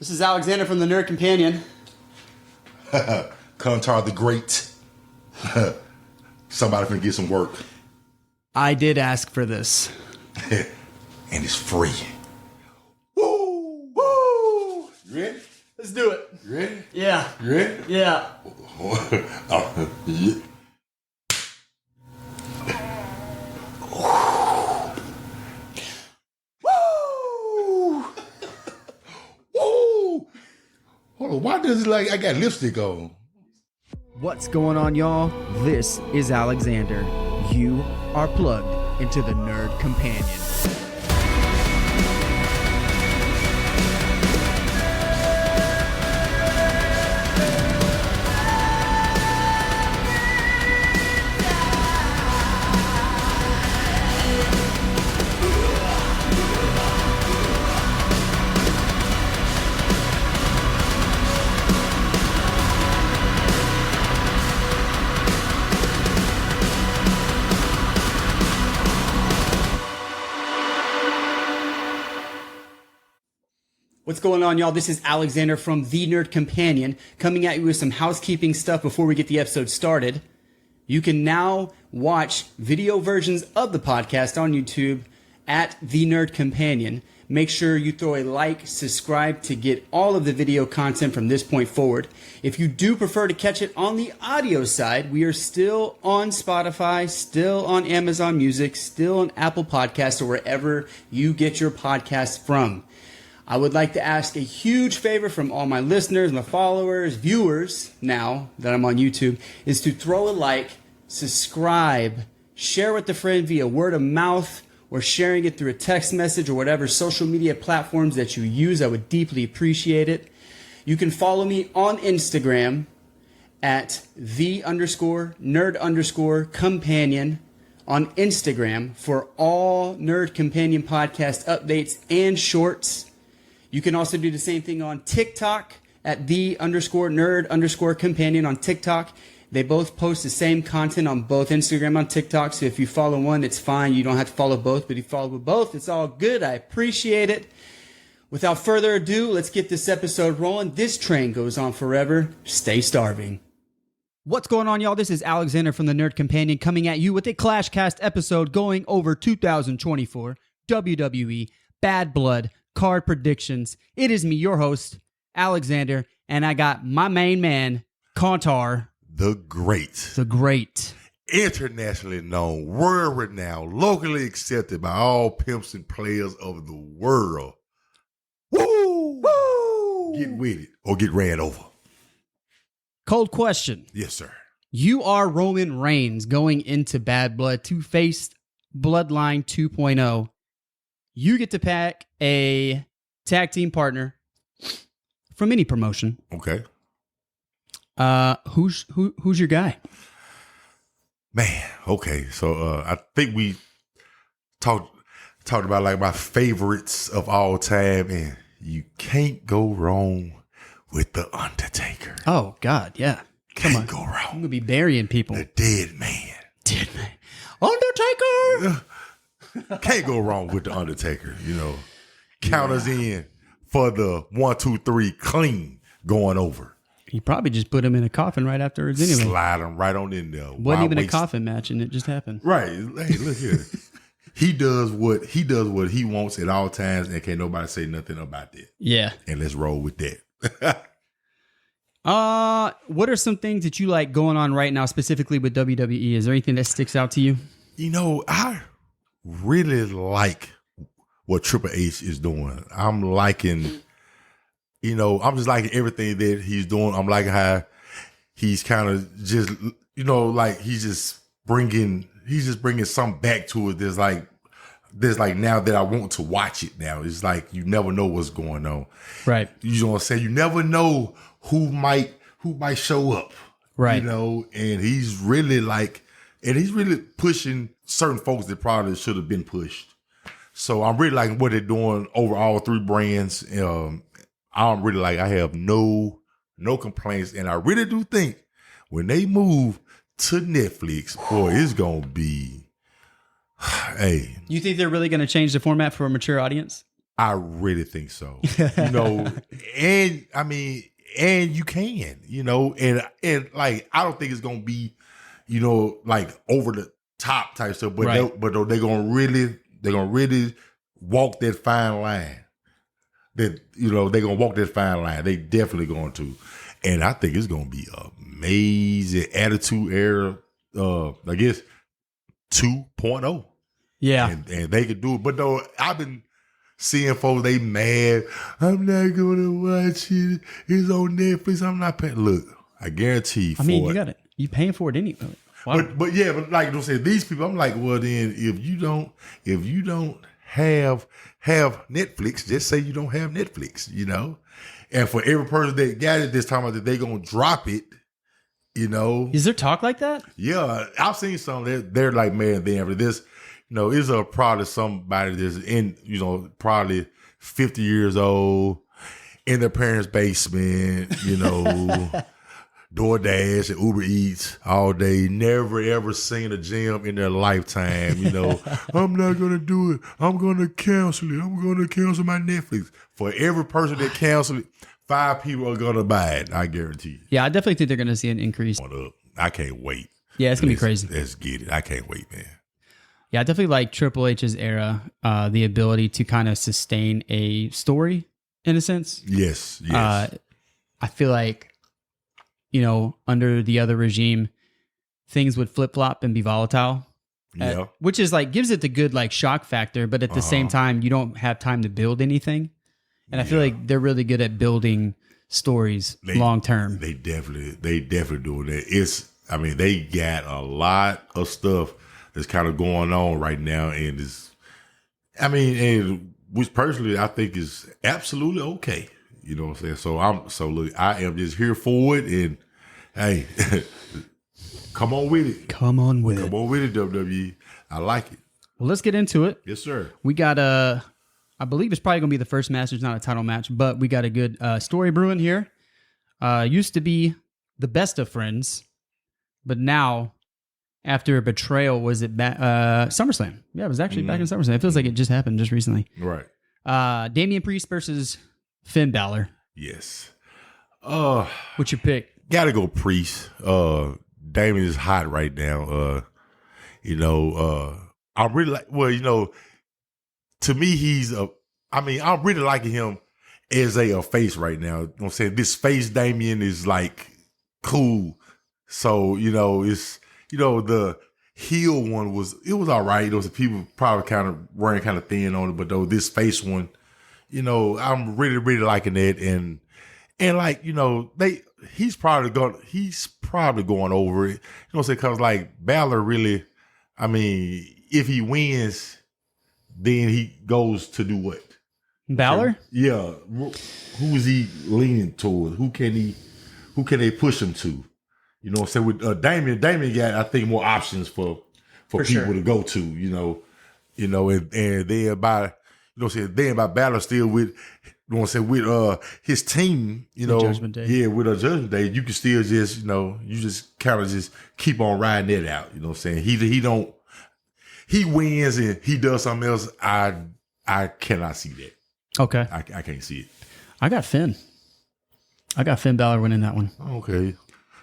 This is Alexander from the Nerd Companion. Kontar the Great. Somebody finna get some work. I did ask for this. And it's free. Woo! Woo! You ready? Let's do it. You ready? Yeah. You ready? Yeah. Yeah. Hold on, why does it like I got lipstick on? What's going on, y'all? This is Alexander. You are plugged into the Nerd Companion. What's going on, y'all? This is Alexander from The Nerd Companion coming at you with some housekeeping stuff before we get the episode started. You can now watch video versions of the podcast on YouTube at The Nerd Companion. Make sure you throw a like, subscribe to get all of the video content from this point forward. If you do prefer to catch it on the audio side, we are still on Spotify, still on Amazon Music, still on Apple Podcasts, or wherever you get your podcasts from. I would like to ask a huge favor from all my listeners, my followers, viewers, now that I'm on YouTube, is to throw a like, subscribe, share with a friend via word of mouth, or sharing it through a text message or whatever social media platforms that you use. I would deeply appreciate it. You can follow me on Instagram at _nerd_companion on Instagram for all Nerd Companion podcast updates and shorts. You can also do the same thing on TikTok at _nerd_companion on TikTok. They both post the same content on both Instagram and TikTok. So if you follow one, it's fine. You don't have to follow both. But if you follow both, it's all good. I appreciate it. Without further ado, let's get this episode rolling. This train goes on forever. Stay starving. What's going on, y'all? This is Alexander from the Nerd Companion coming at you with a ClashCast episode going over 2024 WWE Bad Blood card predictions. It is me, your host, Alexander, and I got my main man, Kontar. The Great. The Great. Internationally known, world renowned, locally accepted by all pimps and players of the world. Woo! Woo! Get with it or get ran over. Cold question. Yes, sir. You are Roman Reigns going into Bad Blood to face Bloodline 2.0. You get to pack a tag team partner from any promotion. Okay. Who's your guy? Man, okay. So I think we talked about like my favorites of all time, and you can't go wrong with The Undertaker. Oh, God, yeah. Come on. Can't go wrong. I'm going to be burying people. The dead man. Dead man. Undertaker! Can't go wrong with The Undertaker, you know. Count us in for the 1, 2, 3 clean going over. He probably just put him in a coffin right afterwards anyway. Slide him right on in there. Wasn't even a coffin match, and it just happened. Right. Hey, look here. He does what he wants at all times, and can't nobody say nothing about that. Yeah. And let's roll with that. What are some things that you like going on right now, specifically with WWE? Is there anything that sticks out to you? You know, I really like what Triple H is doing. I'm liking, you know, I'm just liking everything that he's doing. I'm liking how he's kind of just, you know, like he's just bringing something back to it. There's like now that I want to watch it now. It's like you never know what's going on. Right. You know what I'm saying? You never know who might show up. Right. You know, and he's really pushing certain folks that probably should have been pushed. So I'm really liking what they're doing over all three brands. I'm really like, I have no complaints. And I really do think when they move to Netflix, boy, it's going to be, hey. You think they're really going to change the format for a mature audience? I really think so. And I mean, and you can, and like I don't think it's gonna be, like over the top type stuff, but Right. they're gonna really walk that fine line. That they're gonna walk that fine line. They definitely going to, and I think it's gonna be amazing. Attitude Era, I guess 2.0. Yeah. And they could do it, but though I've been seeing folks, they mad. I'm not gonna watch it. It's on Netflix. I'm not paying. Look, I guarantee. I mean, you got it. You paying for it anyway. Wow. But like you said, these people. I'm like, well, then if you don't have Netflix, just say you don't have Netflix. And for every person that got it this time, that they gonna drop it. Is there talk like that? Yeah, I've seen some. They're like, man, then after this. It's probably somebody that's in, probably 50 years old in their parents' basement, DoorDash and Uber Eats all day, never ever seen a gym in their lifetime, I'm not going to do it. I'm going to cancel it. I'm going to cancel my Netflix. For every person that cancel it, 5 people are going to buy it. I guarantee you. Yeah, I definitely think they're going to see an increase. I can't wait. Yeah, it's going to be crazy. Let's get it. I can't wait, man. Yeah, I definitely like Triple H's era, the ability to kind of sustain a story in a sense. Yes. I feel like, under the other regime, things would flip flop and be volatile. Yeah. Which is like, gives it the good like shock factor, but at the same time, you don't have time to build anything. And I feel like they're really good at building stories long term. They definitely do that. They got a lot of stuff that's kind of going on right now, and which personally I think is absolutely okay. You know what I'm saying? So look, I am just here for it, and hey, come on with it. Come on with it, WWE. I like it. Well, let's get into it. Yes, sir. We got I believe it's probably gonna be the first match. It's not a title match, but we got a good story brewing here. Used to be the best of friends, but now, after a betrayal, was it SummerSlam? Yeah, it was actually back in SummerSlam. It feels like it just happened just recently. Right. Damian Priest versus Finn Balor. Yes. What's your pick? Gotta go Priest. Damian is hot right now. I'm really to me, I'm really liking him as a face right now. I'm saying this face Damian is like cool. So, it's, the heel one was all right. Those people probably kind of wearing kind of thin on it, but though this face one, I'm really, really liking it. And like, he's probably going over it. Cause like Balor really, if he wins, then he goes to do what? Balor? Yeah. Who is he leaning toward? Who can they push him to? With Damian got, I think, more options for people to go to, and then by, then by Balor still with, with his team, Judgment Day. Yeah, with a Judgment Day, you can still just, you just kind of just keep on riding it out. He wins and he does something else. I cannot see that. Okay. I can't see it. I got Finn Balor winning that one. Okay.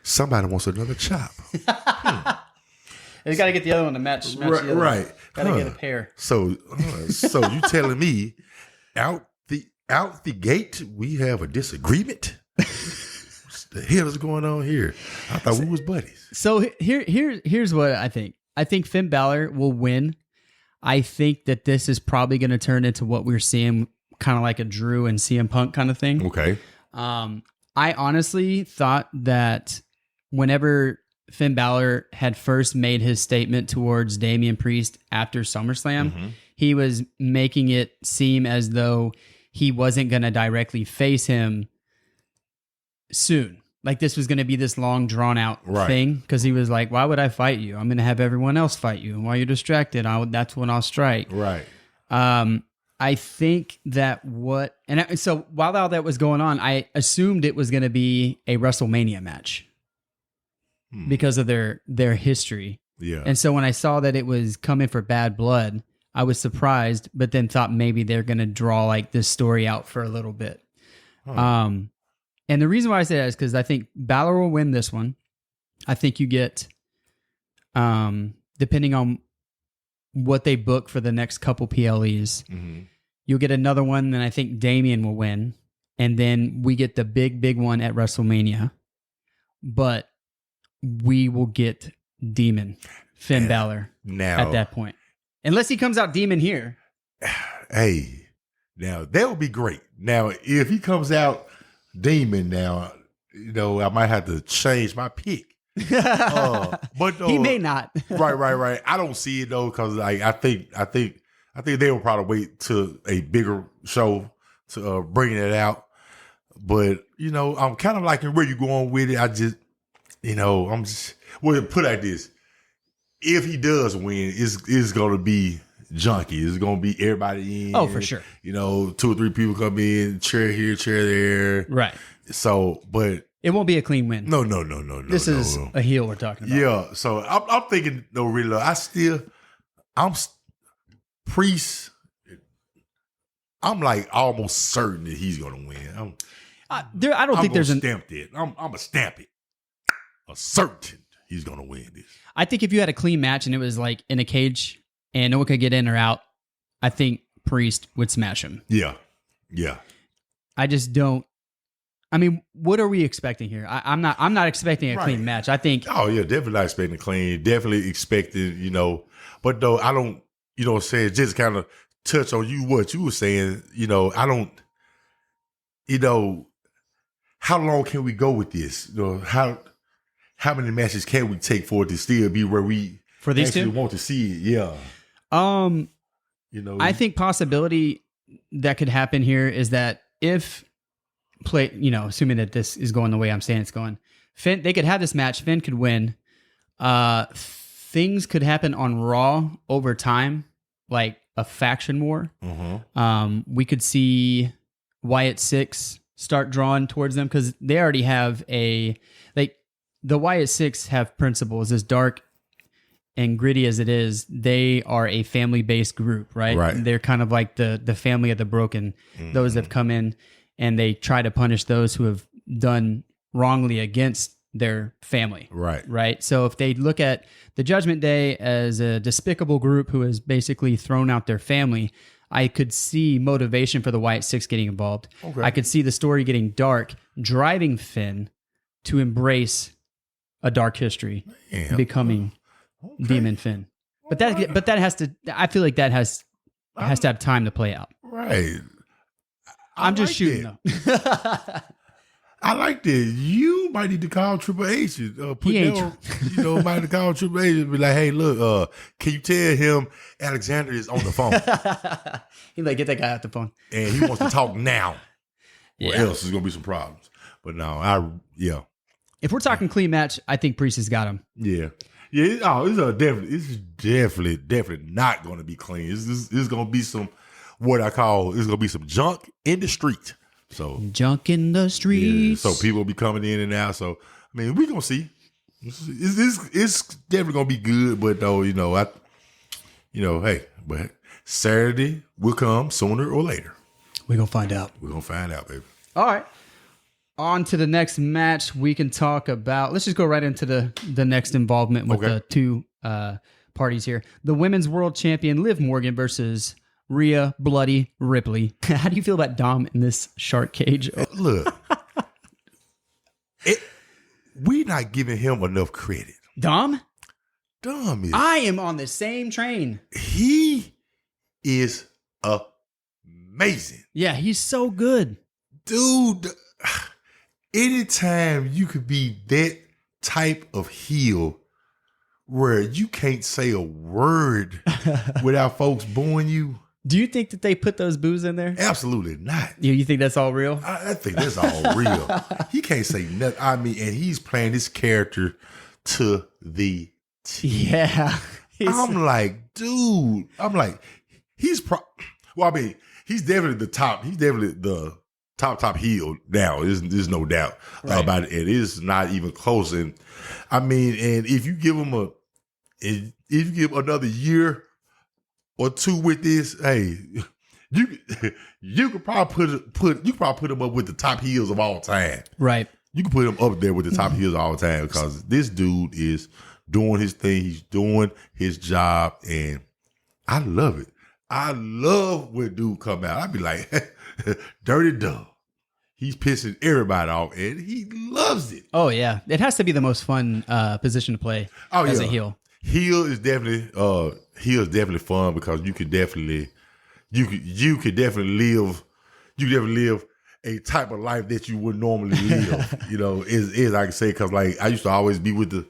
Somebody wants another chop. They got to get the other one to match right. Got to get a pair. So you telling me out the gate we have a disagreement? What the hell is going on here? I thought we was buddies. So here's what I think. I think Finn Balor will win. I think that this is probably going to turn into what we're seeing, kind of like a Drew and CM Punk kind of thing. Okay. I honestly thought that whenever Finn Balor had first made his statement towards Damian Priest after SummerSlam, he was making it seem as though he wasn't going to directly face him soon. Like this was going to be this long drawn out thing. Because he was like, why would I fight you? I'm going to have everyone else fight you. And while you're distracted, that's when I'll strike. Right. I think that so while all that was going on, I assumed it was going to be a WrestleMania match because of their history. Yeah. And so when I saw that it was coming for Bad Blood, I was surprised, but then thought maybe they're going to draw like this story out for a little bit. And the reason why I say that is because I think Balor will win this one. I think you get, depending on what they book for the next couple PLEs, you'll get another one. Then I think Damian will win. And then we get the big one at WrestleMania. But we will get Demon, Finn Balor, now at that point. Unless he comes out Demon here. Hey, now that would be great. Now, if he comes out Demon now, I might have to change my pick. But he may not. right. I don't see it though, because I think they will probably wait to a bigger show to bring it out. But I'm kind of liking where you're going with it. I just, put it like this: if he does win, it's going to be junky. It's going to be everybody in. Oh, for sure. 2 or 3 people come in, chair here, chair there. Right. So, but it won't be a clean win. No. This is a heel we're talking about. Yeah. So I'm thinking, really, I'm Priest. I'm like almost certain that he's going to win. I don't think there's stamp it. I'm gonna stamp it. A certain he's going to win this. I think if you had a clean match and it was like in a cage and no one could get in or out, I think Priest would smash him. Yeah. I just don't. I mean, what are we expecting here? I'm not expecting a clean match. I think. Oh yeah, definitely not expecting clean. Definitely expecting, But though I don't, say just kind of touch on what you were saying. I don't. How long can we go with this? How many matches can we take for it to still be where we for these actually two want to see it? Yeah. I think possibility that could happen here is that if assuming that this is going the way I'm saying it's going, Finn, they could have this match. Finn could win. Things could happen on Raw over time, like a faction war. We could see Wyatt 6 start drawing towards them because they already have the Wyatt 6 have principles. As dark and gritty as it is, they are a family-based group, right? They're kind of like the family of the broken, those that have come in and they try to punish those who have done wrongly against their family. Right. So if they look at the Judgment Day as a despicable group who has basically thrown out their family, I could see motivation for the Wyatt 6 getting involved. Okay. I could see the story getting dark, driving Finn to embrace a dark history, becoming Demon Finn. But that has to. I feel like that has to have time to play out. Right. I'm just shooting though. I like this. You might need to call Triple H. Might need to call Triple H and be like, "Hey, look, can you tell him Alexander is on the phone?" He's like, "Get that guy off the phone," and he wants to talk now, or else there's gonna be some problems. But no, If we're talking clean match, I think Priest has got him. Yeah. It's definitely not going to be clean. It's going to be some it's going to be some junk in the street. So junk in the streets. So people will be coming in and out. So I mean, we're gonna see. It's definitely gonna be good. But though, but Saturday will come sooner or later. We're gonna find out. Baby. All right. On to the next match. We can talk about. Let's just go right into the next involvement with the two parties here. The Women's World Champion Liv Morgan versus Rhea Bloody Ripley. How do you feel about Dom in this shark cage? Look, we're not giving him enough credit. Dom is. I am on the same train. He is amazing. Yeah, he's so good. Dude, anytime you could be that type of heel where you can't say a word without folks booing you. Do you think that they put those boos in there? Absolutely not. You think that's all real? I think that's all real. He can't say nothing. I mean, and he's playing this character to the T. Yeah. I'm like, dude. He's he's definitely the top. He's definitely the top heel now. There's no doubt about it. It is not even close. And I mean, and if you give him another year or two with this, hey, you you could probably put him up with the top heels of all time. Right. You can put him up there with the top heels of all time because this dude is doing his thing. He's doing his job, and I love it. I love when dude come out. I'd be like, Dirty Dub. He's pissing everybody off, and he loves it. Oh yeah, it has to be the most fun position to play as a heel. Heel is definitely fun because you could definitely live a type of life that you would normally live. Is I can say, because like I used to always be with the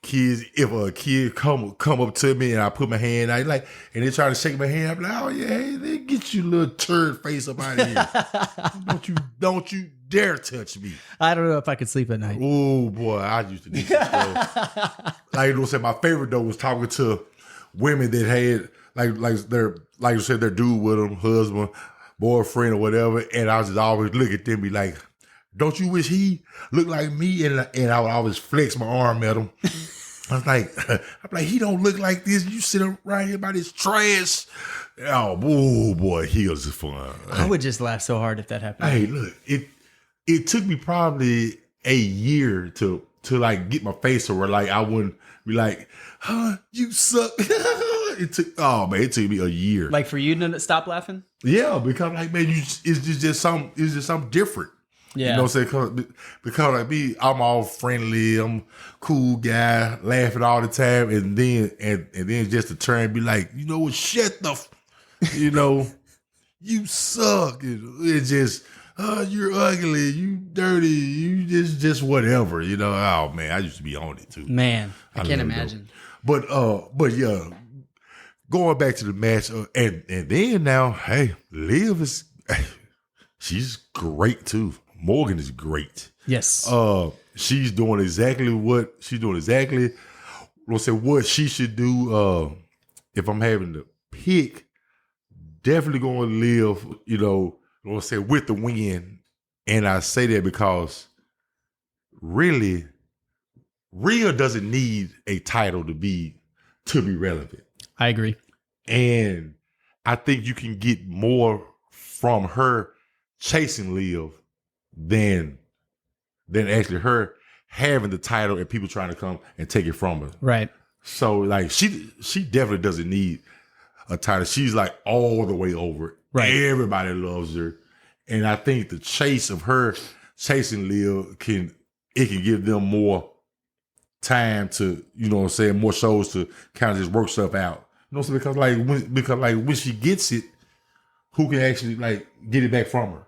kids. If a kid come up to me and I put my hand out, and they try to shake my hand, I'm like, oh yeah, hey, they get you little turd face up out of here. Don't you dare touch me. I don't know if I could sleep at night. Oh boy, I used to do stuff. My favorite though was talking to women that had like you said, their dude with them, husband, boyfriend, or whatever, and I was just always look at them and be like, don't you wish he looked like me? And I would always flex my arm at him. I'm like, he don't look like this. You sit around here by this trash. Oh boy, heels is fun. I would just laugh so hard if that happened. Hey, look, it took me probably a year to like get my face over, like I wouldn't be like, huh, you suck. It took me a year. Like for you to stop laughing? Yeah, because like, man, it's just something different. Yeah. You know what I'm saying? Because like me, I'm all friendly, I'm cool guy, laughing all the time, and then just to turn and be like, you know what, shut the you suck. It's just, you're ugly, you dirty, you just whatever, Oh man, I used to be on it too. Man, I can't imagine. But yeah, going back to the match, and then now, hey, Liv is, she's great too. Morgan is great. Yes. She's doing exactly what what she should do. If I'm having to pick, definitely going to live, with the win. And I say that because really, Rhea doesn't need a title to be relevant. I agree. And I think you can get more from her chasing Liv than actually her having the title and people trying to come and take it from her. Right. So like she definitely doesn't need a title. She's like all the way over it. Right. Everybody loves her. And I think the chase of her chasing Liv can give them more time to, more shows to kind of just work stuff out. Because when she gets it, who can actually like get it back from her?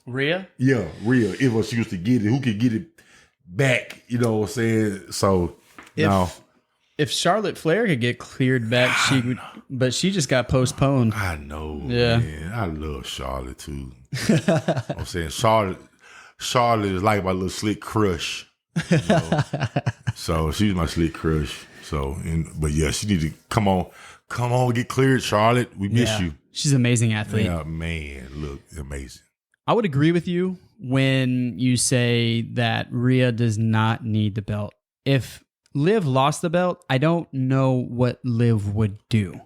Rhea? Yeah, Rhea. If she used to get it, who could get it back? You know what I'm saying? So if Charlotte Flair could get cleared back, she would, but she just got postponed. I know. Yeah. Man. I love Charlotte too. I'm saying Charlotte is like my little slick crush. So she's my slick crush. So, but yeah, she need to come on, get cleared, Charlotte. We miss you. She's an amazing athlete. Yeah, man, look, amazing. I would agree with you when you say that Rhea does not need the belt. If Liv lost the belt, I don't know what Liv would do.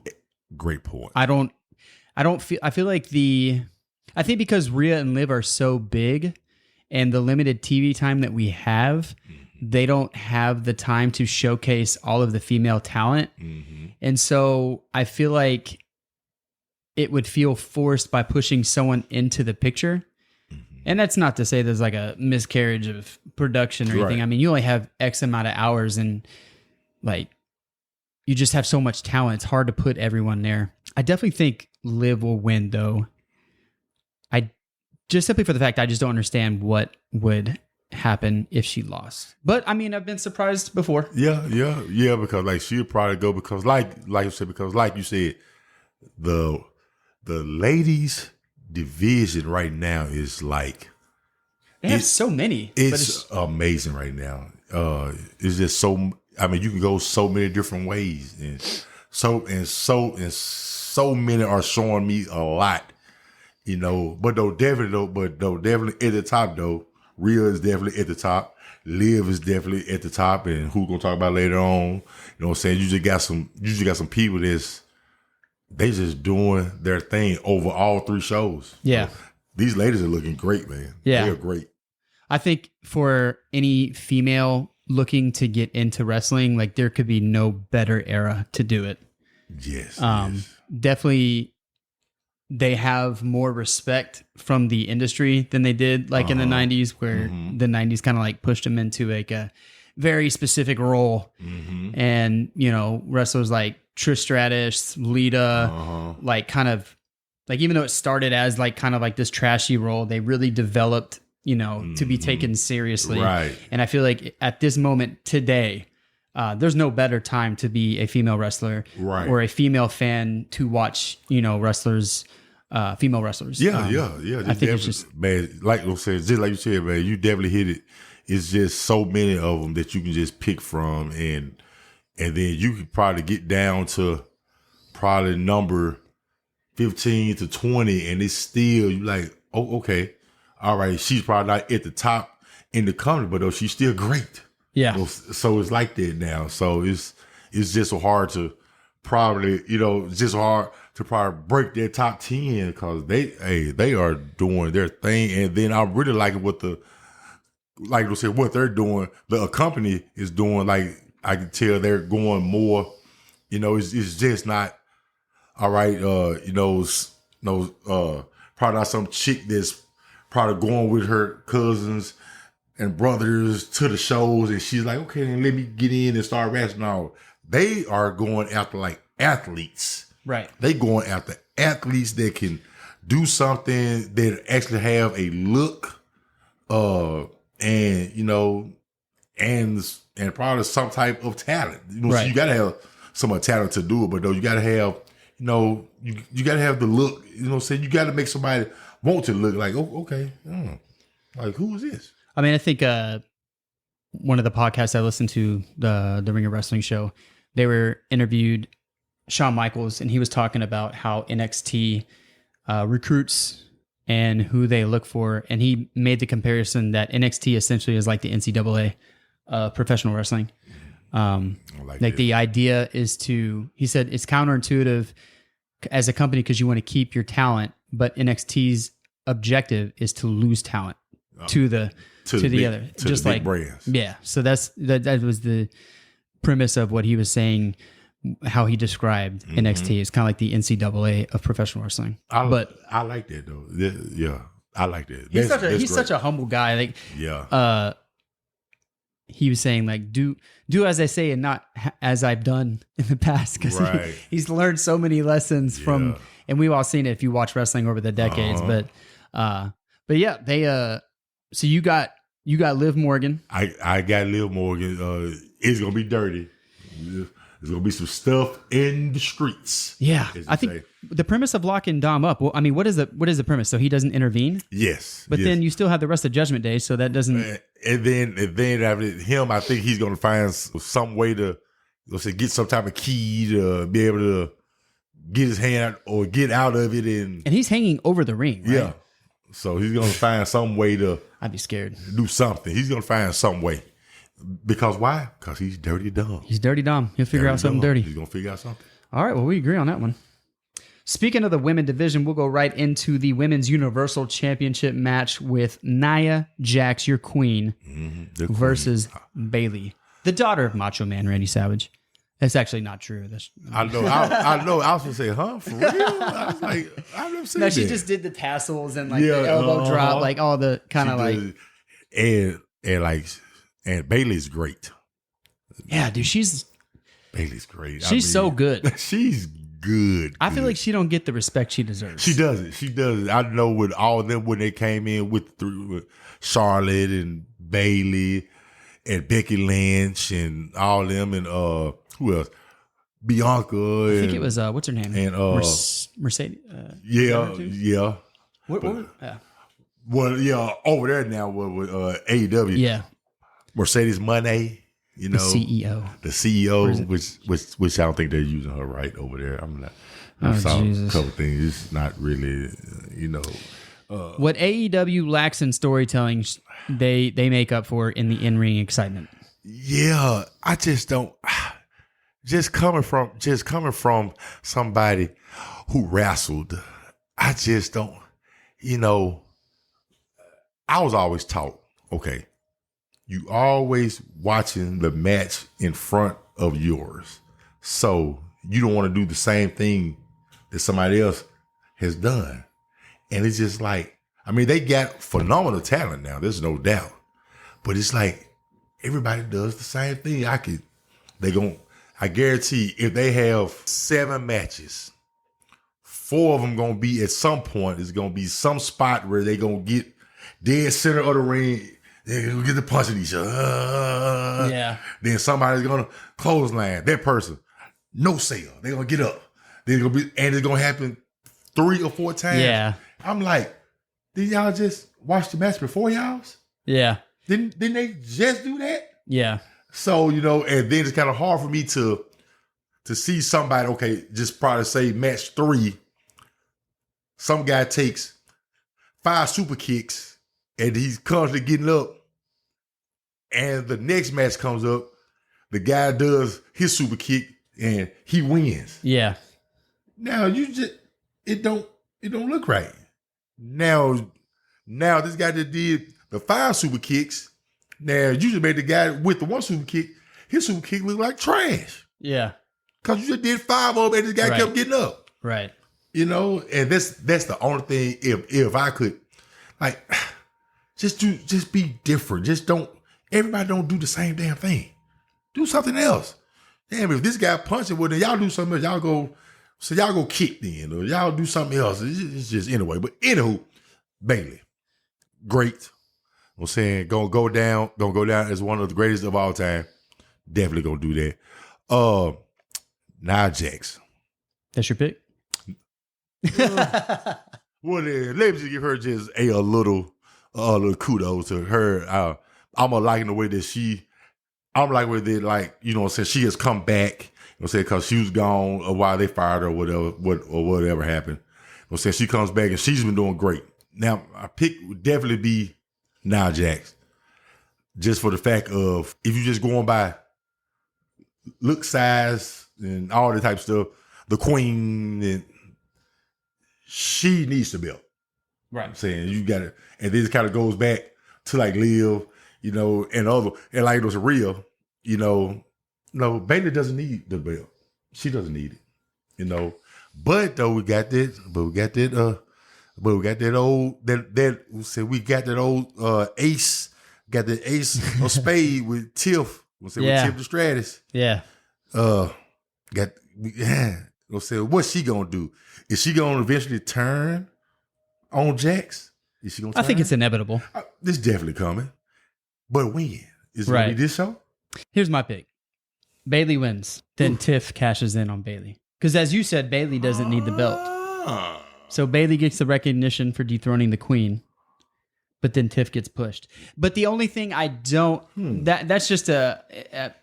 Great point. I think because Rhea and Liv are so big and the limited TV time that we have, they don't have the time to showcase all of the female talent. Mm-hmm. And so I feel like it would feel forced by pushing someone into the picture. And that's not to say there's like a miscarriage of production or anything. Right. I mean, you only have X amount of hours and like you just have so much talent. It's hard to put everyone there. I definitely think Liv will win though. I just simply for the fact I just don't understand what would happen if she lost. But I mean, I've been surprised before. Yeah, because like she'll probably go because like you said, the ladies division right now is like they have so many. It's amazing right now. It's just so. I mean, you can go so many different ways, and so many are showing me a lot. But definitely at the top though. Rhea is definitely at the top. Liv is definitely at the top, and who we're gonna talk about later on. You know what I'm saying? You just got some people they just doing their thing over all 3 shows. Yeah. So these ladies are looking great, man. Yeah. They're great. I think for any female looking to get into wrestling, like there could be no better era to do it. Yes. Definitely they have more respect from the industry than they did like in the 90s, where the 90s kind of like pushed them into like a very specific role. And, you know, wrestlers like Trish Stratus, Lita, like kind of like, even though it started as like kind of like this trashy role, they really developed, you know, to be taken seriously. Right. And I feel like at this moment today, there's no better time to be a female wrestler or a female fan to watch, you know, wrestlers, female wrestlers. Yeah. I think it's just, man, like I said, just like you said, man, you definitely hit it. It's just so many of them that you can just pick from, and then you could probably get down to probably number 15 to 20, and it's still you like, oh, okay, all right, she's probably not at the top in the company, but though she's still great. Yeah. So it's like that now. So it's just so hard to probably, you know, it's just hard to probably break their top 10 because they are doing their thing. And then I really like it with like I said, what they're doing, the company is doing. Like I can tell they're going more, you know, it's just not, all right, you know, probably not some chick that's probably going with her cousins and brothers to the shows, and she's like, okay, then let me get in and start wrestling. No, they are going after like athletes. right. They going after athletes that can do something, that actually have a look, and you know, and probably some type of talent. You know, so you gotta have some talent to do it, but though you gotta have, you know, you gotta have the look. You know what I'm saying? You gotta make somebody want to look like, oh, okay, like who is this? I mean, I think one of the podcasts I listened to, the Ring of Wrestling show, they were interviewed Shawn Michaels, and he was talking about how NXT recruits and who they look for. And he made the comparison that NXT essentially is like the NCAA professional wrestling. Like the idea is to, he said, it's counterintuitive as a company because you want to keep your talent, but NXT's objective is to lose talent to the other, just like brands. Yeah. So that was the premise of what he was saying, how he described NXT. It's kind of like the NCAA of professional wrestling. I like that though. Yeah. I like that. He's such a humble guy. Like, he was saying like, do as I say and not as I've done in the past. Cause he's learned so many lessons from, and we've all seen it if you watch wrestling over the decades, but yeah, they, so you got Liv Morgan. I got Liv Morgan. It's gonna be dirty. There's gonna be some stuff in the streets. Yeah, I think the premise of locking Dom up. Well, I mean, what is the premise? So he doesn't intervene. Yes, but then you still have the rest of Judgment Day, so that doesn't. And then after him, I think he's gonna find some way to, let's say, get some type of key to be able to get his hand or get out of it, and he's hanging over the ring. Right? Yeah. So he's going to find some way to... I'd be scared. Do something. He's going to find some way. Because why? Because he's dirty dumb. He's dirty dumb. He'll figure out something dirty. He's going to figure out something. All right. Well, we agree on that one. Speaking of the women division, we'll go right into the Women's Universal Championship match with Nia Jax, your queen, versus Bayley, the daughter of Macho Man Randy Savage. That's actually not true. I know. I know. I was going to say, huh? For real? I was like, I've never seen that. No, she just did the tassels and like the elbow drop, like all the kind of like. And Bayley's great. Yeah, dude, Bayley's great. She's so good. She's good. I feel like she don't get the respect she deserves. She doesn't. I know with all of them when they came in with Charlotte and Bayley and Becky Lynch and all them and who else? Bianca. I think it was what's her name? And Mercedes. Yeah. Well, yeah, over there now with AEW. Yeah. Mercedes Moné, you know, the CEO, which I don't think they're using her right over there. I saw a couple things. It's not really, you know. What AEW lacks in storytelling, they make up for in the in-ring excitement. Yeah, I just don't. just coming from somebody who wrestled, I just don't, I was always taught, okay, you always watching the match in front of yours. So you don't want to do the same thing that somebody else has done. And it's just like, I mean, they got phenomenal talent now. There's no doubt. But it's like, everybody does the same thing. I guarantee if they have 7 matches, 4 of them going to be at some point, it's going to be some spot where they going to get dead center of the ring. They're going to get the punching each other. Yeah. Then somebody's going to clothesline that person. No sale. They're going to get up. They're going to be, and it's going to happen 3 or 4 times. Yeah. I'm like, did y'all just watch the match before y'all's? Yeah. Didn't they just do that? Yeah. So, and then it's kind of hard for me to see somebody, okay, just probably say match 3, some guy takes 5 super kicks and he's constantly getting up, and the next match comes up, the guy does his super kick and he wins. Yeah. Now it don't look right. Now this guy that did the 5 super kicks, now you just made the guy with the 1 super kick, his super kick look like trash. Yeah. Cause you just did 5 of them and this guy kept getting up. Right. And that's the only thing, if I could, like, just be different. Everybody don't do the same damn thing. Do something else. Damn, if this guy punching, well, then y'all do something else. Y'all go kick then, or y'all do something else. It's just anyway. But anywho, Bailey, great. I'm saying gonna go down as one of the greatest of all time. Definitely gonna do that. Nia Jax. That's your pick? Well, then, let me just give her just a little kudos to her. I'm liking the way that I'm like with it, like, saying she has come back, saying, because she was gone a while, they fired her or whatever happened. Saying she comes back and she's been doing great. Now, my pick would definitely be Nia Jax, just for the fact of, if you're just going by look, size, and all that type of stuff, the queen, and she needs the belt. Right. I'm saying, you got it. And this kind of goes back to like Liv, and like it was real, no, Bailey doesn't need the belt. She doesn't need it, But though we got that old ace, got the ace of spade with Tiff. With Tiff the Stratus. Yeah. What's she gonna do? Is she gonna eventually turn on Jax? Is she gonna turn? I think it's inevitable. This definitely coming. But when? Is it gonna be this show? Here's my pick. Bailey wins. Then Tiff cashes in on Bailey. Because as you said, Bailey doesn't need the belt. So Bailey gets the recognition for dethroning the queen. But then Tiff gets pushed. But the only thing I don't... That's just a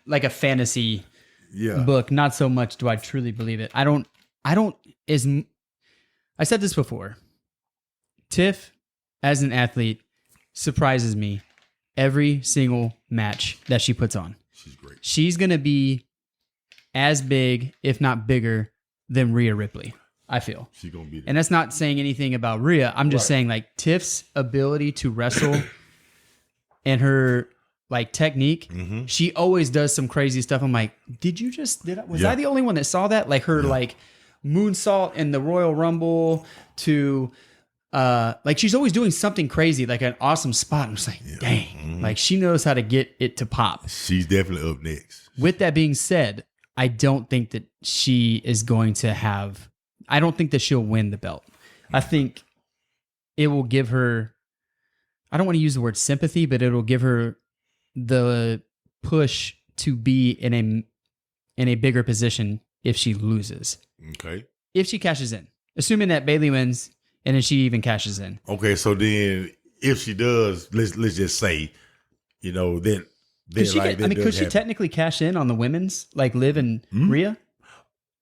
fantasy book. Not so much do I truly believe it. I said this before. Tiff, as an athlete, surprises me every single match that she puts on. She's great. She's going to be as big, if not bigger, than Rhea Ripley, I feel. She's going to be there. And that's not saying anything about Rhea. I'm just saying, like, Tiff's ability to wrestle and her, like, technique, she always does some crazy stuff. I'm like, was I the only one that saw that? Like, her, like, moonsault in the Royal Rumble to... like she's always doing something crazy, like an awesome spot. I'm just like, dang, like she knows how to get it to pop. She's definitely up next. With that being said, I don't think that she is going to have, I don't think that she'll win the belt. I think it will give her, I don't want to use the word sympathy, but it'll give her the push to be in a bigger position if she loses. Okay. If she cashes in, assuming that Bailey wins, and then she even cashes in. Okay, so then if she does, let's just say, then could she technically cash in on the women's, like Liv and Rhea?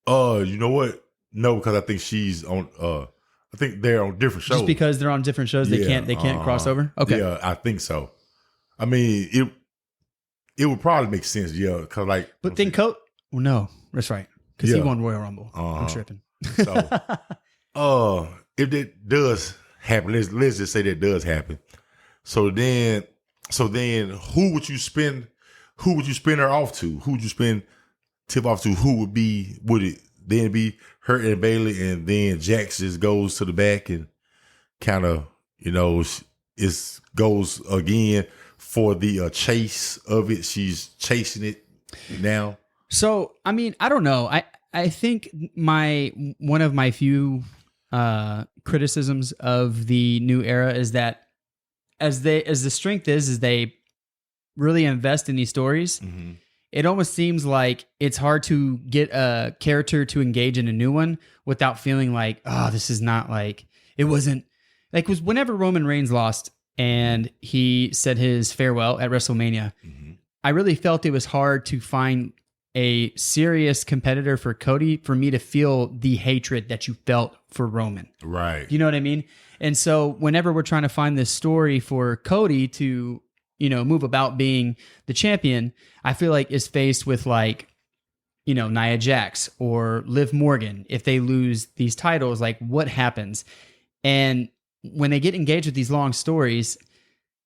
You know what? No, because I think she's on. I think they're on different shows. Just because they're on different shows, they can't cross over. Okay, yeah, I think so. I mean, it would probably make sense, because like. But then Well, no, that's right. Because he Yeah. won Royal Rumble. I'm tripping. So, if that does happen, let's just say that does happen. So then, who would you spin? Who would you spin her off to? Who would you spin tip off to? Who would be? Would it then be her and Bailey, and then Jax just goes to the back and kind of, it goes again for the chase of it. She's chasing it now. So, I mean, I don't know. I think one of my few criticisms of the new era is that as the strength is they really invest in these stories. Mm-hmm. It almost seems like it's hard to get a character to engage in a new one without feeling like, oh, this is not like, it wasn't like, was whenever Roman Reigns lost and he said his farewell at WrestleMania, Mm-hmm. I really felt it was hard to find a serious competitor for Cody for me to feel the hatred that you felt for Roman. Right. You know what I mean? And so whenever we're trying to find this story for Cody to, move about being the champion, I feel like is faced with like, Nia Jax or Liv Morgan. If they lose these titles, like what happens? And when they get engaged with these long stories,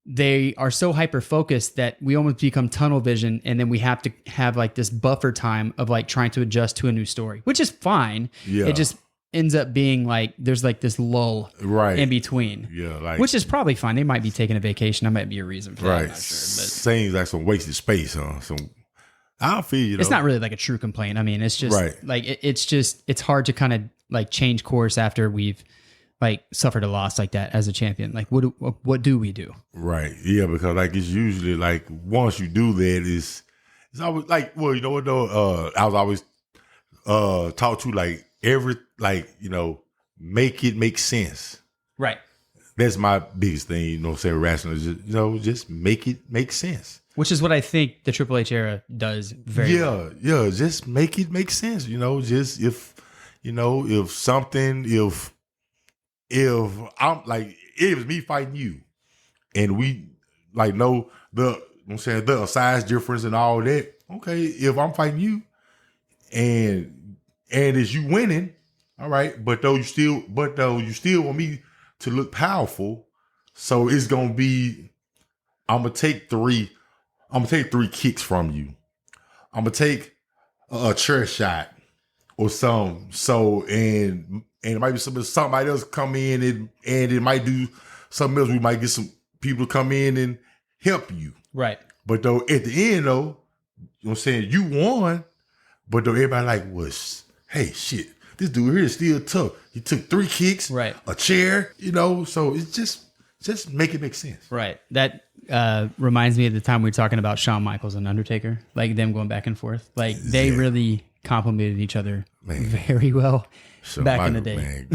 they are so hyper focused that we almost become tunnel vision. And then we have to have like this buffer time of like trying to adjust to a new story, which is fine. Yeah. It just ends up being like, there's like this lull Right. in between. Yeah. Like, which is probably fine. They might be taking a vacation. That might be a reason for that. right. I'm not sure, but Seems like some wasted space, huh? I feel you. it's not really like a true complaint. I mean, it's just Right. like, it's hard to kind of like change course after we've like suffered a loss like that as a champion. Like what do we do? Right. Yeah, because like it's usually like once you do that, it's always like, well, you know what though? I was always taught to like make it make sense. Right. That's my biggest thing, say rational is just make it make sense. Which is what I think the Triple H era does very well. Yeah, just make it make sense. Just if I'm like, it was me fighting you, and we like know the size difference and all that. Okay, if I'm fighting you, and it's you winning, all right. But though you still want me to look powerful, so it's gonna be, I'm gonna take three kicks from you. I'm gonna take a chair shot or something. So and it might be somebody else come in and it might do something else. We might get some people to come in and help you. Right. But though at the end though, you won. But though everybody like was, hey shit, this dude here is still tough. He took 3 kicks, right, a chair, so it's just make it make sense. Right. That reminds me of the time we were talking about Shawn Michaels and Undertaker, like them going back and forth. Like they really complimented each other very well back in the day. Man,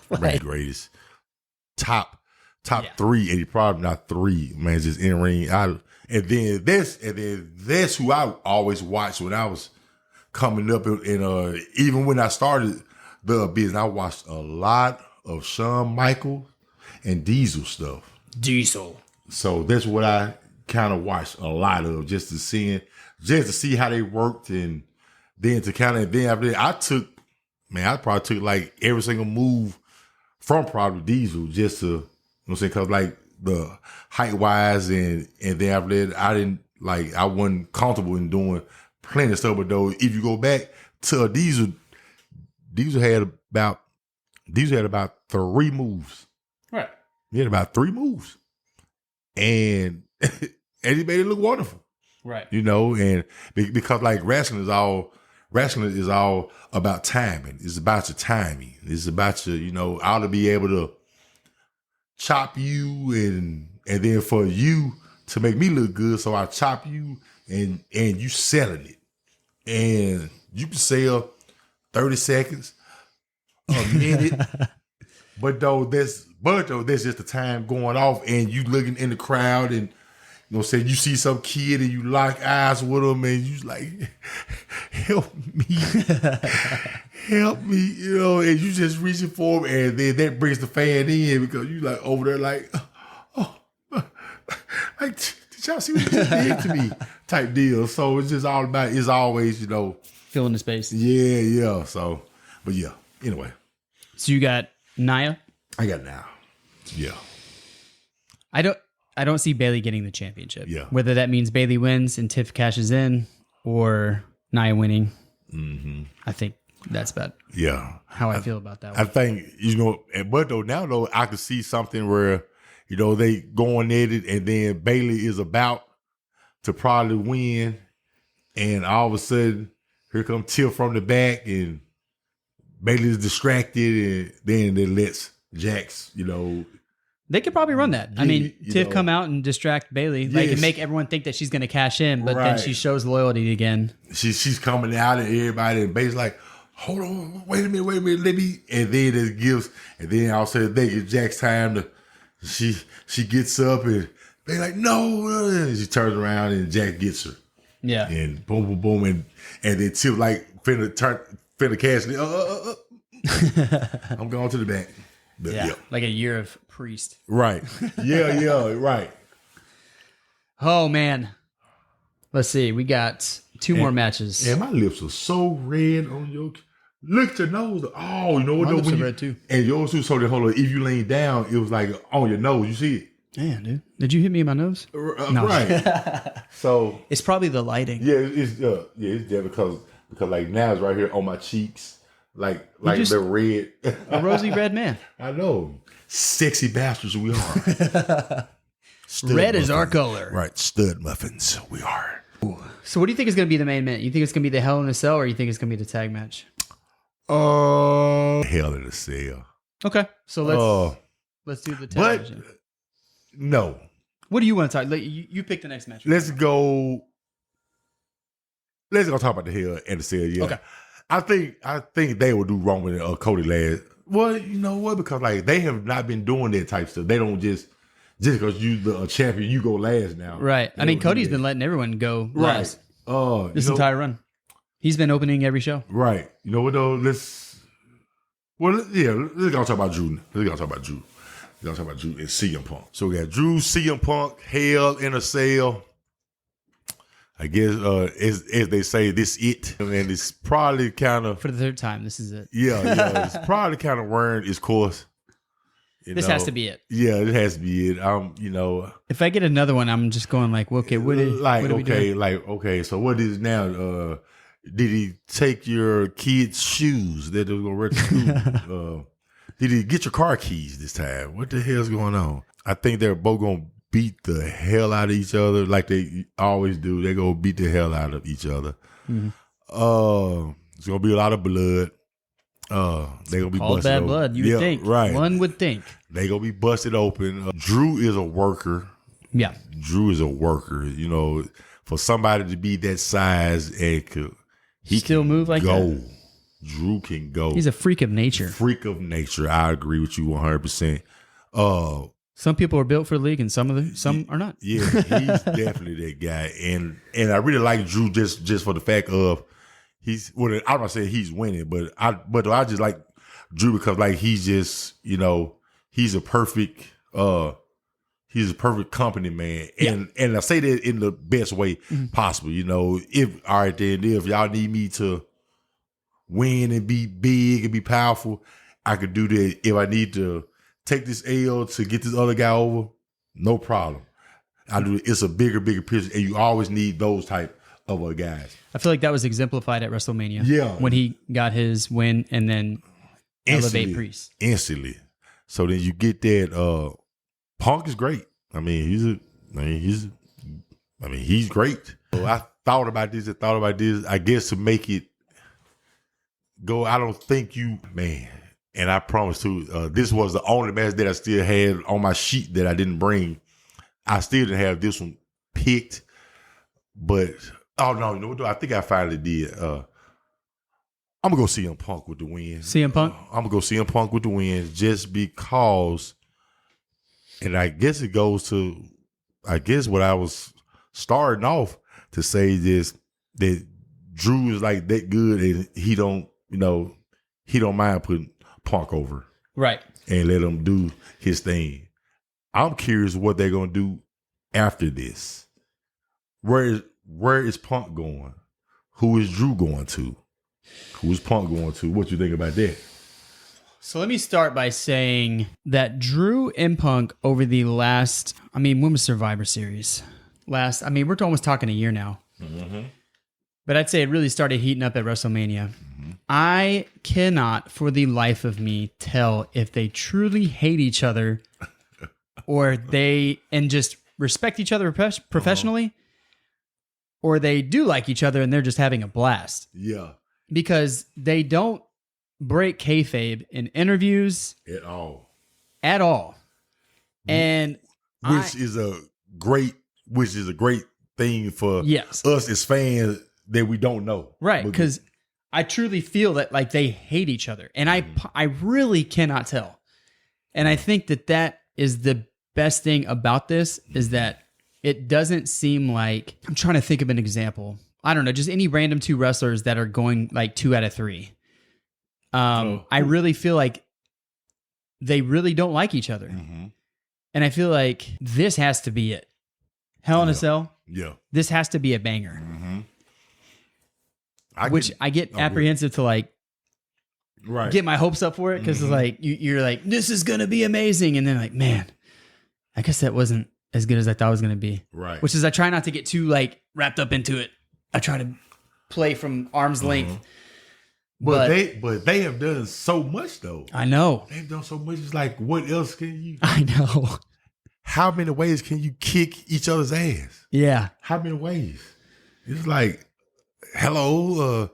right. Greatest. Top 3, and he probably not 3, man, just in ring. And then that's who I always watched when I was coming up, and even when I started the business, I watched a lot of Shawn Michaels and Diesel stuff. Diesel. So that's what I kind of watched a lot of, just to see how they worked, and then after that, I probably took like every single move from probably Diesel, just to, because like the height wise, and then after that, I wasn't comfortable in doing plenty of stuff. But though, if you go back to Diesel had about 3 moves. Right. He had about 3 moves. And he made it look wonderful. Right. And because like wrestling is all about timing. It's about your timing. It's about your, I ought to be able to chop you and then for you to make me look good. So I chop you and you selling it. And you can sell 30 seconds, a minute. But though that's just the time going off, and you looking in the crowd, and you see some kid and you lock eyes with him, and you like, help me, and you just reaching for him, and then that brings the fan in, because you like over there like, oh, like, did y'all see what you just did to me? Type deal. So it's just all about, it's always, filling the space. Yeah. So, but yeah. Anyway, So you got Nia. I got now. Yeah. I don't see Bailey getting the championship. Yeah. Whether that means Bailey wins and Tiff cashes in, or Nia winning. Mm-hmm. I think that's about how I feel about that one. I think, but now I could see something where, they going at it and then Bailey is about to probably win. And all of a sudden, here comes Tiff from the back and Bailey's distracted. And then it lets Jax, They could probably run that. I mean, Tiff come out and distract Bailey, and make everyone think that she's going to cash in, but then she shows loyalty again. She's coming out and everybody, and Bailey's like, hold on, wait a minute, let me. And then it gives, and then all of a sudden they give Jax time to, she gets up and they like, no. And she turns around and Jax gets her. Yeah. And boom, boom, boom. And then Tiff finna cash it. I'm going to the back. But, like a year of Priest. Right. Yeah, right. Oh, man. Let's see. We got two more matches. And my lips are so red on your... Look at your nose. Oh, you know what? My lips are red, too. And yours, too. So, hold on. If you lean down, it was like on your nose. You see it? Man, dude. Did you hit me in my nose? No. Right. So... It's probably the lighting. Yeah, it's there because like now it's right here on my cheeks. Like they're red. A rosy red man. I know. Sexy bastards we are. Red is our color. Right. Stud muffins we are. Ooh. So what do you think is going to be the main event? You think it's going to be the Hell in a Cell, or you think it's going to be the tag match? Hell in a Cell. Okay. So let's do the tag match. No. What do you want to talk? You pick the next match. Let's go talk about the Hell in a Cell. Yeah. Okay. I think they will do wrong with Cody last. Well, you know what? Because like they have not been doing that type stuff. They don't just because you the champion, you go last now. Right. I mean, Cody's been letting everyone go last. This entire run, he's been opening every show. Right. You know what though? Let's go talk about Drew. Let's go talk about Drew. Let's talk about Drew and CM Punk. So we got Drew, CM Punk, Hell in a Cell. I guess, as they say, this it. And it's probably kind of... For the third time, this is it. Yeah. It's probably kind of wearing its course. This has to be it. Yeah, it has to be it. If I get another one, I'm just going like, okay, what are we doing? So what is now? Did he take your kids' shoes that they were going to wear to school? Did he get your car keys this time? What the hell's going on? I think they're both going to beat the hell out of each other like they always do. They're going to beat the hell out of each other. Mm-hmm. It's going to be a lot of blood. They're going to be called busted bad open. blood. You would think. Right. One would think. They're going to be busted open. Drew is a worker. Yeah. Drew is a worker. For somebody to be that size and he still can move like go. that. Drew can go. He's a freak of nature. I agree with you 100%. Some people are built for the league and some are not. Yeah, he's definitely that guy. And I really like Drew just for the fact of I'm not saying he's winning, but I just like Drew because like he's just, he's a perfect company man. And I say that in the best way possible. If y'all need me to win and be big and be powerful, I could do that. If I need to take this L to get this other guy over, no problem. I do. It's a bigger picture, and you always need those type of guys. I feel like that was exemplified at WrestleMania. Yeah, when he got his win and then elevate Priest instantly. So then you get that. Punk is great. He's great. So I thought about this. I guess to make it go, I don't think and I promise too, this was the only match that I still had on my sheet that I didn't bring. I still didn't have this one picked, but I think I finally did. I'm gonna go CM Punk with the win. CM Punk? I'm gonna go CM Punk with the win just because, and I guess it goes to, what I was starting off to say this, that Drew is like that good and he don't mind putting Punk over. Right. And let him do his thing. I'm curious what they're going to do after this. Where is Punk going? Who is Drew going to? Who's Punk going to? What you think about that? So let me start by saying that Drew and Punk over the last, when was Survivor Series? We're almost talking a year now. Mm-hmm. But I'd say it really started heating up at WrestleMania. Mm-hmm. I cannot for the life of me tell if they truly hate each other or and just respect each other professionally, or they do like each other and they're just having a blast. Yeah. Because they don't break kayfabe in interviews at all. And which is a great thing for us as fans that we don't know. Right, because I truly feel that like they hate each other, and I really cannot tell. And I think that is the best thing about this is that it doesn't seem like, I'm trying to think of an example. I don't know, just any random two wrestlers that are going like 2 out of 3. I really feel like they really don't like each other. Mm-hmm. And I feel like this has to be it. Hell in a Cell. Yeah. This has to be a banger. Mm-hmm. I get apprehensive to like get my hopes up for it because it's like you're like, this is going to be amazing. And then like, man, I guess that wasn't as good as I thought it was going to be. Right. Which is I try not to get too like wrapped up into it. I try to play from arm's length. But they have done so much though. I know. They've done so much. It's like, what else can you? I know. How many ways can you kick each other's ass? Yeah. How many ways? It's like, hello,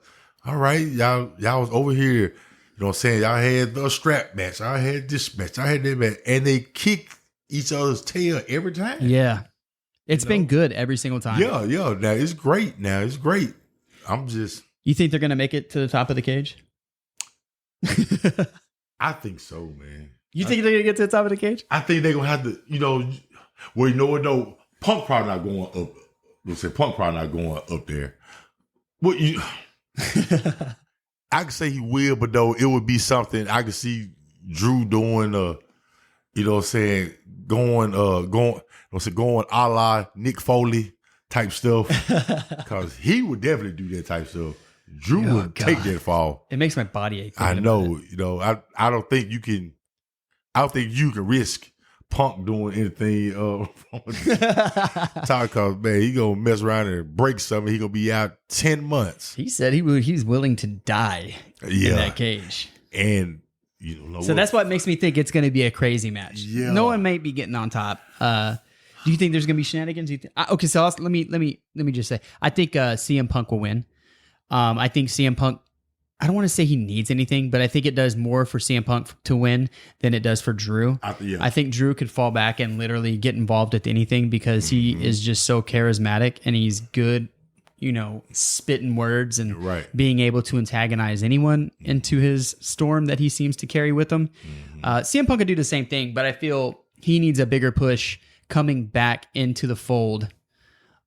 all right, y'all was over here. You know what I'm saying? Y'all had the strap match. I had this match. I had that match. And they kick each other's tail every time. Yeah. It's been good every single time. Yeah. Now, it's great. I'm just... You think they're going to make it to the top of the cage? I think so, man. You think they're going to get to the top of the cage? I think they're going to have to, you know what, though? Punk probably not going up. Let's say Punk probably not going up there. What you... I could say he will, but though it would be something I could see Drew doing, you know what I'm saying, going a la Nick Foley type stuff. Because he would definitely do that type stuff. Drew would take that fall. It makes my body ache. I know. You know, I don't think you can risk Punk doing anything because man, he gonna mess around and break something. He gonna be out 10 months. He said he's willing to die in that cage. And you know, so that's what makes me think it's gonna be a crazy match. Yeah. No one might be getting on top. Do you think there's gonna be shenanigans? Okay, so let me just say I think CM Punk will win. I think CM Punk, I don't want to say he needs anything, but I think it does more for CM Punk to win than it does for Drew. I think Drew could fall back and literally get involved with anything because he is just so charismatic and he's good, you know, spitting words and being able to antagonize anyone into his storm that he seems to carry with him. CM Punk could do the same thing, but I feel he needs a bigger push coming back into the fold.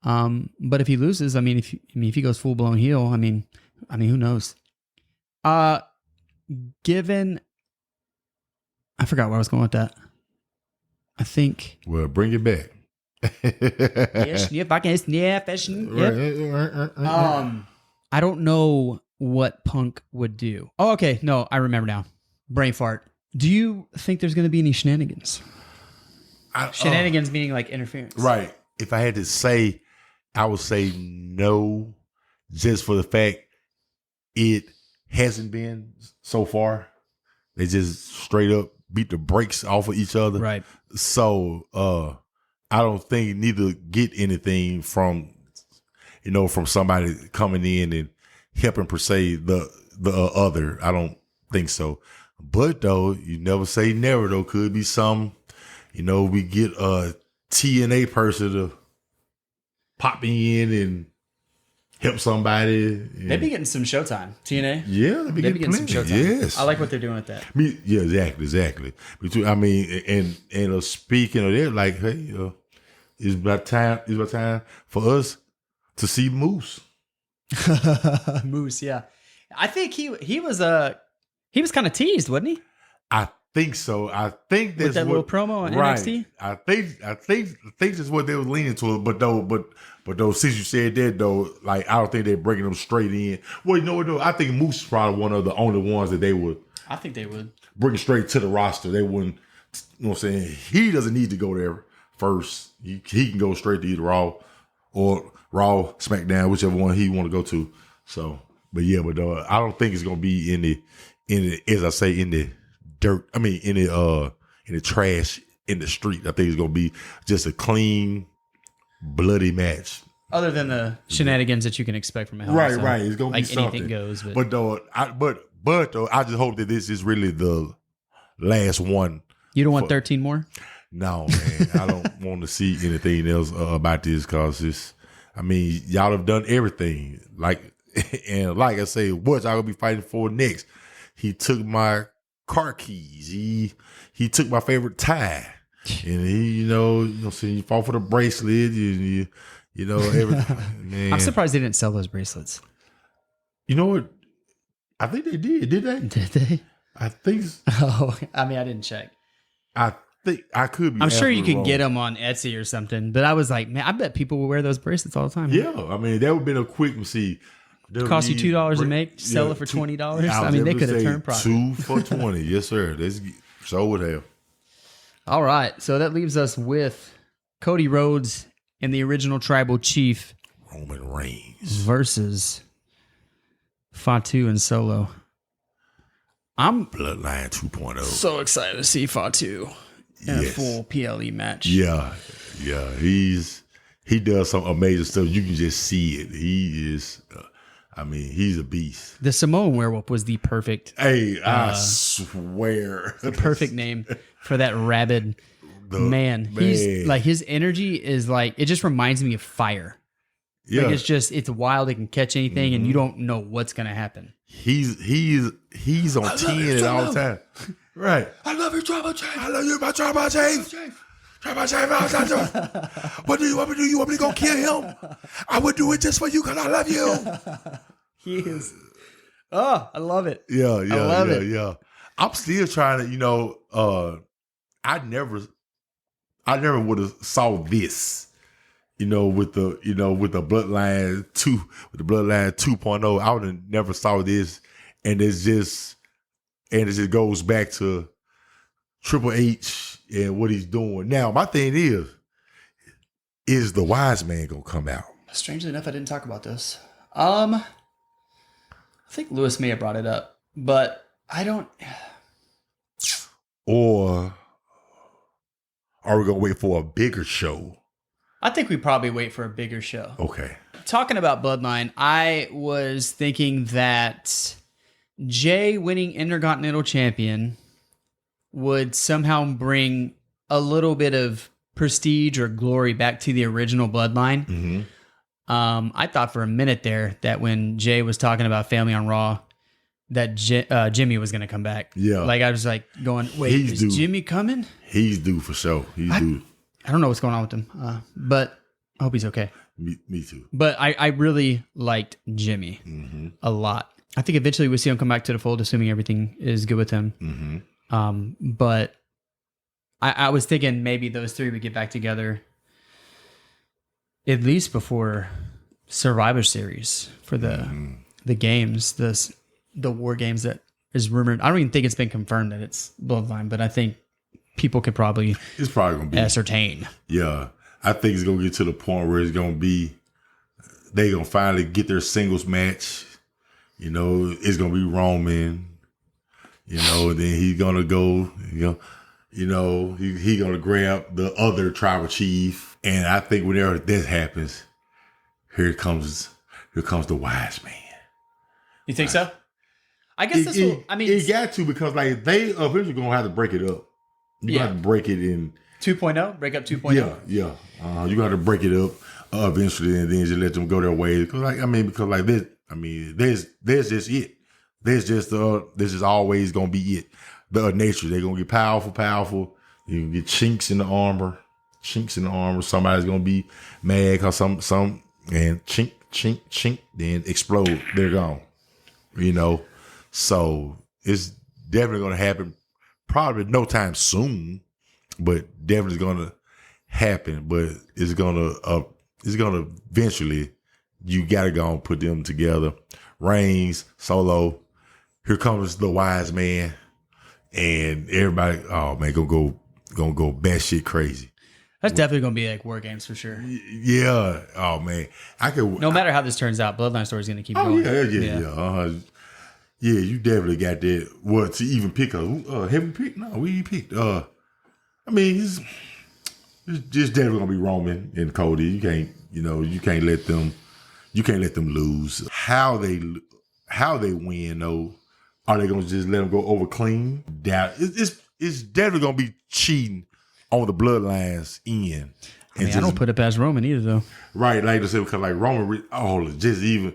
But if he loses, if he goes full blown heel, I mean, who knows? Given, I forgot where I was going with that. I think. Well, bring it back. I don't know what Punk would do. Oh, okay. No, I remember now. Brain fart. Do you think there's going to be any shenanigans? Shenanigans meaning like interference. Right. If I had to say, I would say no, just for the fact it hasn't been so far. They just straight up beat the brakes off of each other. Right. So I don't think neither get anything from somebody coming in and helping per se the other. I don't think so. But though, you never say never though. Could be some, we get a TNA person to pop in and help somebody. They be getting some showtime. TNA. Yeah, they be getting some showtime. Yes. I like what they're doing with that. Yeah, exactly. And speaking of that, like, hey, it's about time for us to see Moose. Moose, yeah. I think he was kind of teased, wasn't he? I think so. I think that's With that little promo on NXT? I think that's what they was leaning to. But though, since you said that though, like I don't think they're breaking them straight in. Well, you know what though? I think Moose is probably one of the only ones that they would. I think they would bring it straight to the roster. They wouldn't. You know what I'm saying? He doesn't need to go there first. He can go straight to either Raw or SmackDown, whichever one he want to go to. So, but I don't think it's gonna be in the as I say in the dirt. I mean in the trash in the street. I think it's gonna be just a clean, bloody match. Other than the shenanigans that you can expect from a Hell in a Cell. Right. It's gonna be something. Anything goes. But though, I just hope that this is really the last one. You don't want 13 more? No, man. I don't want to see anything else about this because y'all have done everything. And like I say, what y'all gonna be fighting for next? He took my car keys. He took my favorite tie, and he fought for the bracelet. You know everything. Man. I'm surprised they didn't sell those bracelets. You know what? I think they did. Did they? Did they? I think. Oh, I didn't check. I think I could be. I'm sure you can wrong. get them on Etsy or something. But I was like, man, I bet people will wear those bracelets all the time. Yeah, that would have been a quick see. Cost you $2 to make, sell it for $20. I mean, they could have turned profit. 2 for $20. Yes, sir. So would have. All right, so that leaves us with Cody Rhodes and the original Tribal Chief Roman Reigns versus Fatu and Solo. I'm Bloodline 2.0. so excited to see Fatu in a full PLE match. Yeah. He does some amazing stuff. You can just see it. He is. He's a beast. The Samoan Werewolf was the perfect. Hey, I swear, the perfect name for that rabid man. He's like his energy is like it just reminds me of fire. Yeah, like it's wild. It can catch anything, and you don't know what's gonna happen. He's on 10 all the time. Right. I love you, Tribal Chief. I love you, my Tribal Chief. Tribal Chief. What do you want me to do? You want me to go kill him? I would do it just for you because I love you. He is. Oh, I love it. Yeah. I love it. Yeah. I'm still trying to, I never would have saw this. With the Bloodline 2.0, I would have never saw this, and it just goes back to Triple H and what he's doing now. My thing is the Wise Man gonna come out? Strangely enough, I didn't talk about this. I think Lewis may have brought it up, but I don't. Or are we gonna wait for a bigger show? I think we probably wait for a bigger show. Okay. Talking about Bloodline, I was thinking that Jay winning Intercontinental Champion would somehow bring a little bit of prestige or glory back to the original Bloodline. Mm-hmm. I thought for a minute there that when Jay was talking about Family on Raw, that Jimmy was going to come back. Yeah. Like I was like going, wait, is Jimmy coming? He's due for sure. He's due. I don't know what's going on with him, but I hope he's okay. Me too. But I really liked Jimmy a lot. I think eventually we'll see him come back to the fold, assuming everything is good with him. Mm-hmm. But I was thinking maybe those three would get back together at least before Survivor Series for the games, the war games that is rumored. I don't even think it's been confirmed that it's Bloodline, but I think people could probably gonna be ascertain. Yeah. I think it's gonna get to the point where they're gonna finally get their singles match. It's gonna be Roman. Then he's gonna go, he's gonna grab the other Tribal Chief. And I think whenever that happens, here comes the Wise Man. You think so? I guess it got to, because like they eventually gonna have to break it up. You have to break it in 2.0, break up 2.0. Yeah. You got to break it up eventually, and then just let them go their way. Because there's just it. This is always gonna be it. The nature, they're gonna get powerful. You can get chinks in the armor. Somebody's gonna be mad because some and chink, then explode. They're gone. So it's definitely gonna happen probably no time soon, but definitely gonna happen. But it's gonna eventually. You gotta go and put them together. Reigns, Solo. Here comes the wise man, and everybody. Oh man, gonna go batshit crazy. That's definitely gonna be like War Games for sure. Yeah. Oh man, I could. No matter how this turns out, Bloodline story is gonna keep Oh going. yeah. Yeah, you definitely got that. What to even pick a heavy pick? No, we ain't picked. I mean, it's just definitely gonna be Roman and Cody. You can't let them lose. How they win though? Are they gonna just let them go over clean? Doubt. It's definitely gonna be cheating on the Bloodlines end. I don't put it past Roman either though. Right, like I said, because like Roman. Oh, just even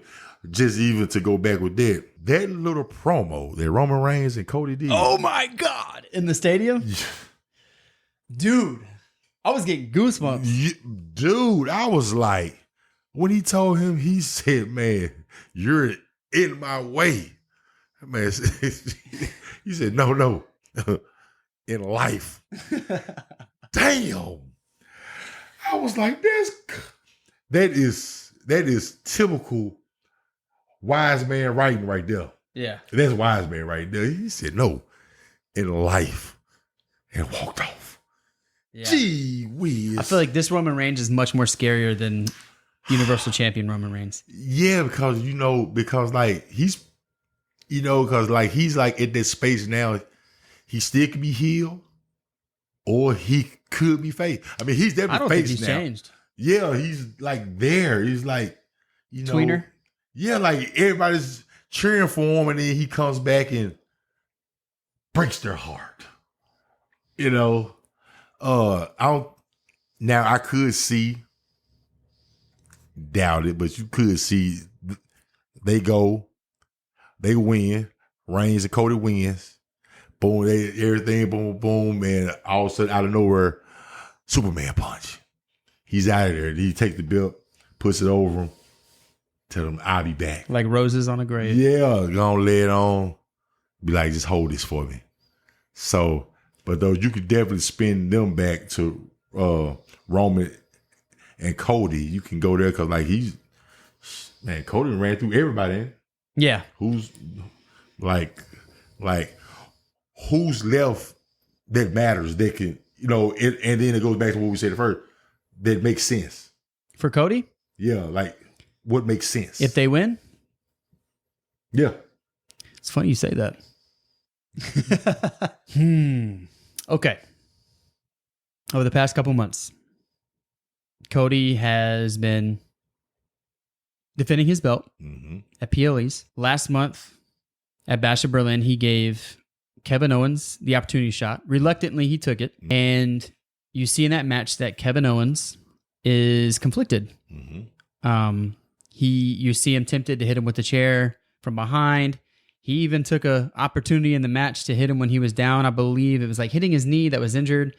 to go back with that little promo that Roman Reigns and Cody did. Oh my God! In the stadium, dude, I was getting goosebumps. Dude, I was like, when he told him, he said, "Man, you're in my way." Man, he said, "No, in life." Damn, I was like, that is typical wise man writing right there. Yeah, that's wise man right there. He said, "No, in life," and walked off. Yeah. Gee whiz. I feel like this Roman Reigns is much more scarier than Universal Champion Roman Reigns. Yeah, because he's like in this space now. He still can be healed, or he could be face. I mean, he's definitely face now. I don't think he's changed. Yeah, he's like there. He's like, tweener. Yeah, like everybody's cheering for him, and then he comes back and breaks their heart. I could see, doubt it, but you could see they win. Reigns and Cody wins. Boom, everything, boom, boom, and all of a sudden, out of nowhere, Superman punch. He's out of there. He takes the belt, puts it over him, tell him, "I'll be back." Like roses on a grave. Yeah, gonna lay it on. Be like, "Just hold this for me." So, but though you could definitely spin them back to Roman and Cody. You can go there because Cody ran through everybody. Yeah. Who's who's left that matters that can, and then it goes back to what we said first, that makes sense. For Cody? Yeah, like what makes sense. If they win? Yeah. It's funny you say that. Okay. Over the past couple months, Cody has been defending his belt at PLEs. Last month at Bash of Berlin, he gave Kevin Owens the opportunity shot. Reluctantly, he took it. And you see in that match that Kevin Owens is conflicted. You see him tempted to hit him with the chair from behind. He even took an opportunity in the match to hit him when he was down. I believe it was like hitting his knee that was injured.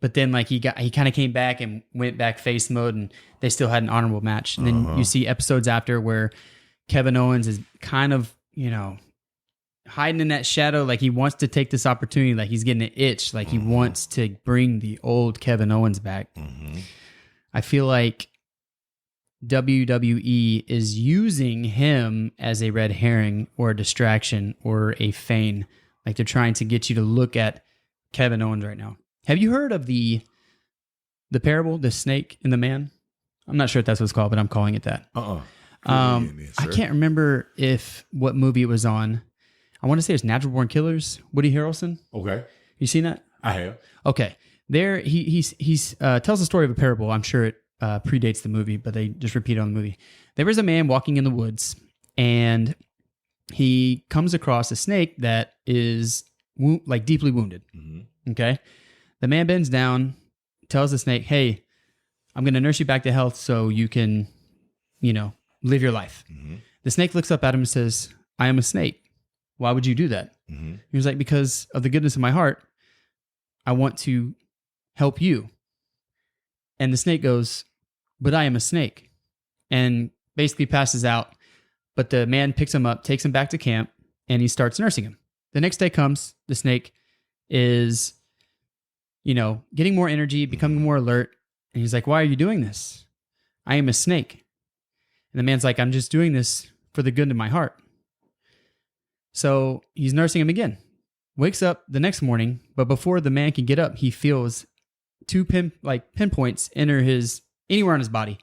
But then he kind of came back and went back face mode, and they still had an honorable match. And then you see episodes after where Kevin Owens is kind of, hiding in that shadow, like he wants to take this opportunity, like he's getting an itch, like he wants to bring the old Kevin Owens back. I feel like WWE is using him as a red herring or a distraction or a feign. Like they're trying to get you to look at Kevin Owens right now. Have you heard of the parable, the snake and the man? I'm not sure if that's what it's called, but I'm calling it that. I can't remember what movie it was on. I want to say it's Natural Born Killers, Woody Harrelson. Okay. You seen that? I have. Okay. There, he tells the story of a parable. I'm sure it predates the movie, but they just repeat it on the movie. There was a man walking in the woods, and he comes across a snake that is deeply wounded. Okay. The man bends down, tells the snake, "Hey, I'm going to nurse you back to health so you can, live your life." The snake looks up at him and says, "I am a snake. Why would you do that?" He was like, "Because of the goodness of my heart, I want to help you." And the snake goes, "But I am a snake," and basically passes out. But the man picks him up, takes him back to camp, and he starts nursing him. The next day comes, the snake is, getting more energy, becoming more alert. And he's like, why are you doing this? I am a snake. And the man's like, I'm just doing this for the good of my heart. So he's nursing him again. Wakes up the next morning, but before the man can get up, he feels two pinpoints enter anywhere on his body.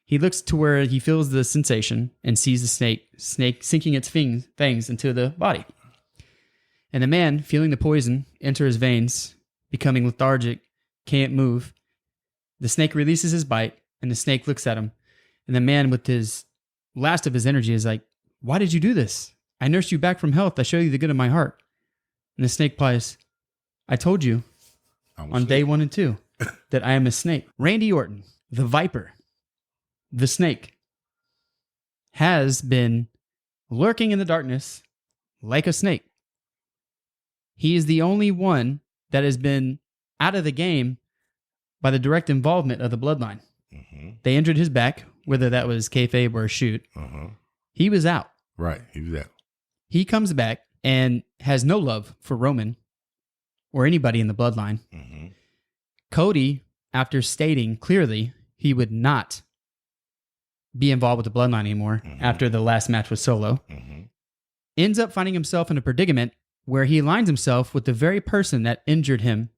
He looks to where he feels the sensation and sees the snake sinking its fangs into the body. And the man, feeling the poison enter his veins, becoming lethargic, can't move. The snake releases his bite, and the snake looks at him. And the man, with his last of his energy, is like, why did you do this? I nursed you back from health. I show you the good of my heart. And the snake replies, I told you on day 1 and 2 that I am a snake. Randy Orton, the Viper, the snake, has been lurking in the darkness like a snake. He is the only one that has been out of the game by the direct involvement of the bloodline. Mm-hmm. They injured his back, whether that was kayfabe or a shoot. Uh-huh. He was out. Right, he was out. He comes back and has no love for Roman or anybody in the bloodline. Mm-hmm. Cody, after stating clearly he would not be involved with the bloodline anymore after the last match with Solo, ends up finding himself in a predicament where he aligns himself with the very person that injured him,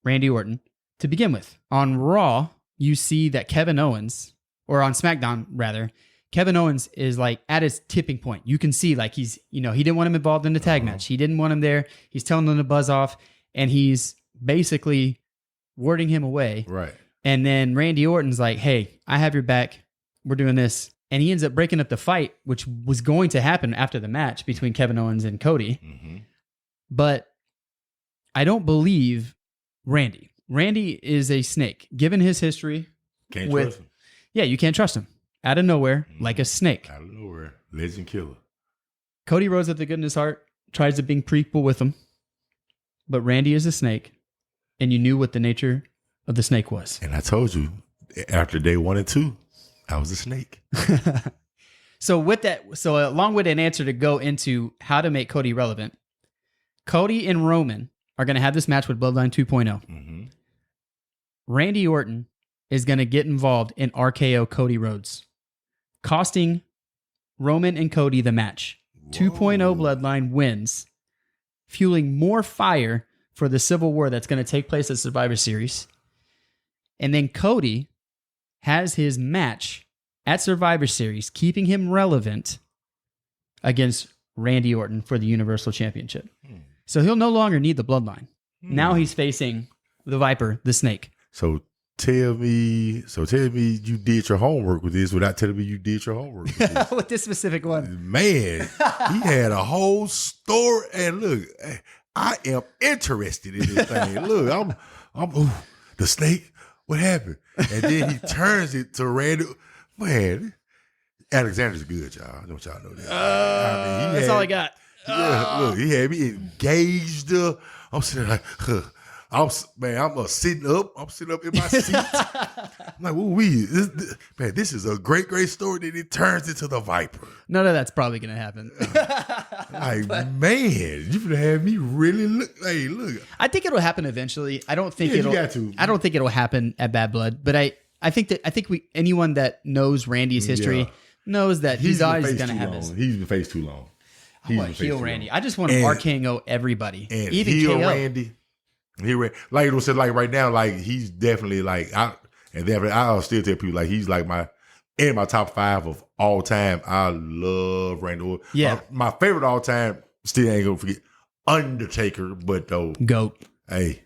Randy Orton, to begin with. On Raw, you see that Kevin Owens, or on SmackDown rather, Kevin Owens is like at his tipping point. You can see like he's, he didn't want him involved in the tag match. He didn't want him there. He's telling him to buzz off, and he's basically warding him away. Right. And then Randy Orton's like, hey, I have your back. We're doing this. And he ends up breaking up the fight, which was going to happen after the match between Kevin Owens and Cody. Mm-hmm. But I don't believe Randy. Randy is a snake. Given his history. Can't trust him. Yeah, you can't trust him. Out of nowhere, like a snake. Out of nowhere. Legend killer. Cody rose up the good in his heart, tries to be prequel with him. But Randy is a snake, and you knew what the nature of the snake was. And I told you, after day 1 and 2, I was a snake. So along with an answer to go into how to make Cody relevant, Cody and Roman are going to have this match with Bloodline 2.0. Mm-hmm. Randy Orton is going to get involved in RKO Cody Rhodes, costing Roman and Cody the match. Whoa. 2.0 Bloodline wins, fueling more fire for the Civil War that's going to take place at Survivor Series. And then Cody has his match at Survivor Series, keeping him relevant against Randy Orton for the Universal Championship. So he'll no longer need the bloodline. Now he's facing the Viper, the snake. So tell me you did your homework with this without telling me you did your homework with this. With this specific one. Man, he had a whole story. And look, I am interested in this thing. Look, I'm the snake. What happened? And then he turns it to Randy. Man, Alexander's good, y'all. I want y'all to know that. That's all I got. Yeah, look, he had me engaged. I'm sitting like, I'm sitting up. I'm sitting up in my seat. I'm like, this is a great story. Then it turns into the Viper. None of that's probably going to happen. Man, you could have me really look. Hey, look. I think it'll happen eventually. I don't think you got to. I don't think it'll happen at Bad Blood, but I think anyone that knows Randy's history knows that he's always going to have this. He's been faced too long. I want to heal Randy. I just want to RKO everybody. And even heal KO. Randy. Like it was said, like right now, like he's definitely like I'll still tell people like he's like in my top 5 of all time. I love Randy Orton. Yeah. My favorite all time, still ain't gonna forget, Undertaker, but though GOAT. Hey,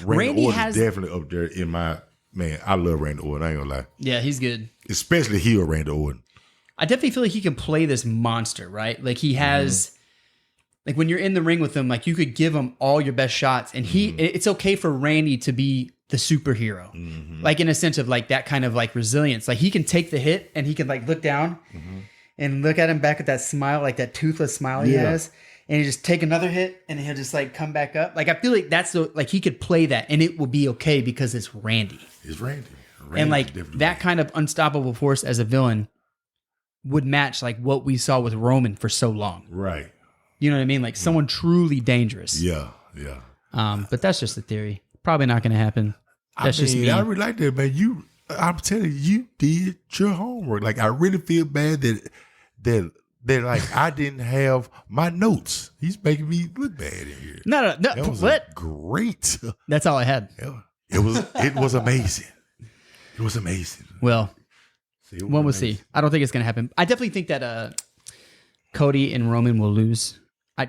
Randy Orton is definitely up there in my man. I love Randy Orton. I ain't gonna lie. Yeah, he's good. Especially heel Randy Orton. I definitely feel like he can play this monster, right? Like he has, like when you're in the ring with him, like you could give him all your best shots, and it's okay for Randy to be the superhero, like in a sense of like that kind of like resilience. Like he can take the hit and he can like look down and look at him back at that smile, like that toothless smile he has, and he just take another hit and he'll just like come back up. Like I feel like that's like he could play that and it will be okay because it's Randy. It's Randy. And like that kind of unstoppable force as a villain would match like what we saw with Roman for so long. Right. You know what I mean? Like someone truly dangerous. Yeah. Yeah. But that's just a theory. Probably not going to happen. That's just me. I really like that, man. I'm telling you, you did your homework. Like, I really feel bad that like I didn't have my notes. He's making me look bad in here. No. That was What? Great. That's all I had. Yeah. It was amazing. It was amazing. Well, we'll see. I don't think it's going to happen. I definitely think that Cody and Roman will lose.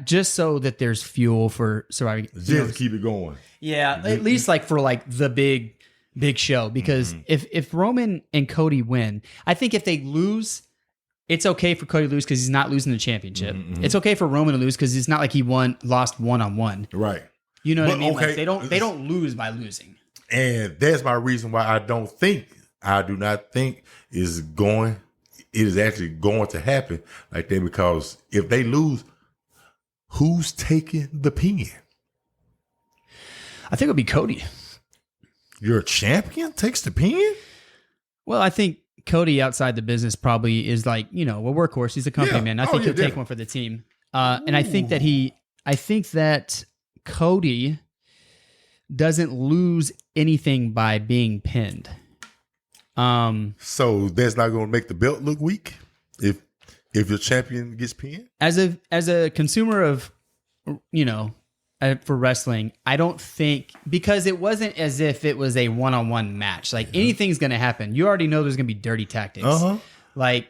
Just so that there's fuel for surviving. Just keep it going. Yeah, at least like for like the big show. Because if Roman and Cody win, I think if they lose, it's okay for Cody to lose because he's not losing the championship. It's okay for Roman to lose because it's not like he lost one-on-one. Right. You know what I mean? Okay. Like they don't lose by losing. And that's my reason why I do not think it is actually going to happen like that, because if they lose, who's taking the pin? I think it'll be Cody. Your champion takes the pin? Well, I think Cody outside the business probably is like, a workhorse. He's a company man. I think he'll take one for the team. And I think that Cody doesn't lose anything by being pinned. So that's not going to make the belt look weak if your champion gets pinned? As a consumer of, for wrestling, I don't think, because it wasn't as if it was a one-on-one match. Like anything's going to happen. You already know there's going to be dirty tactics. Like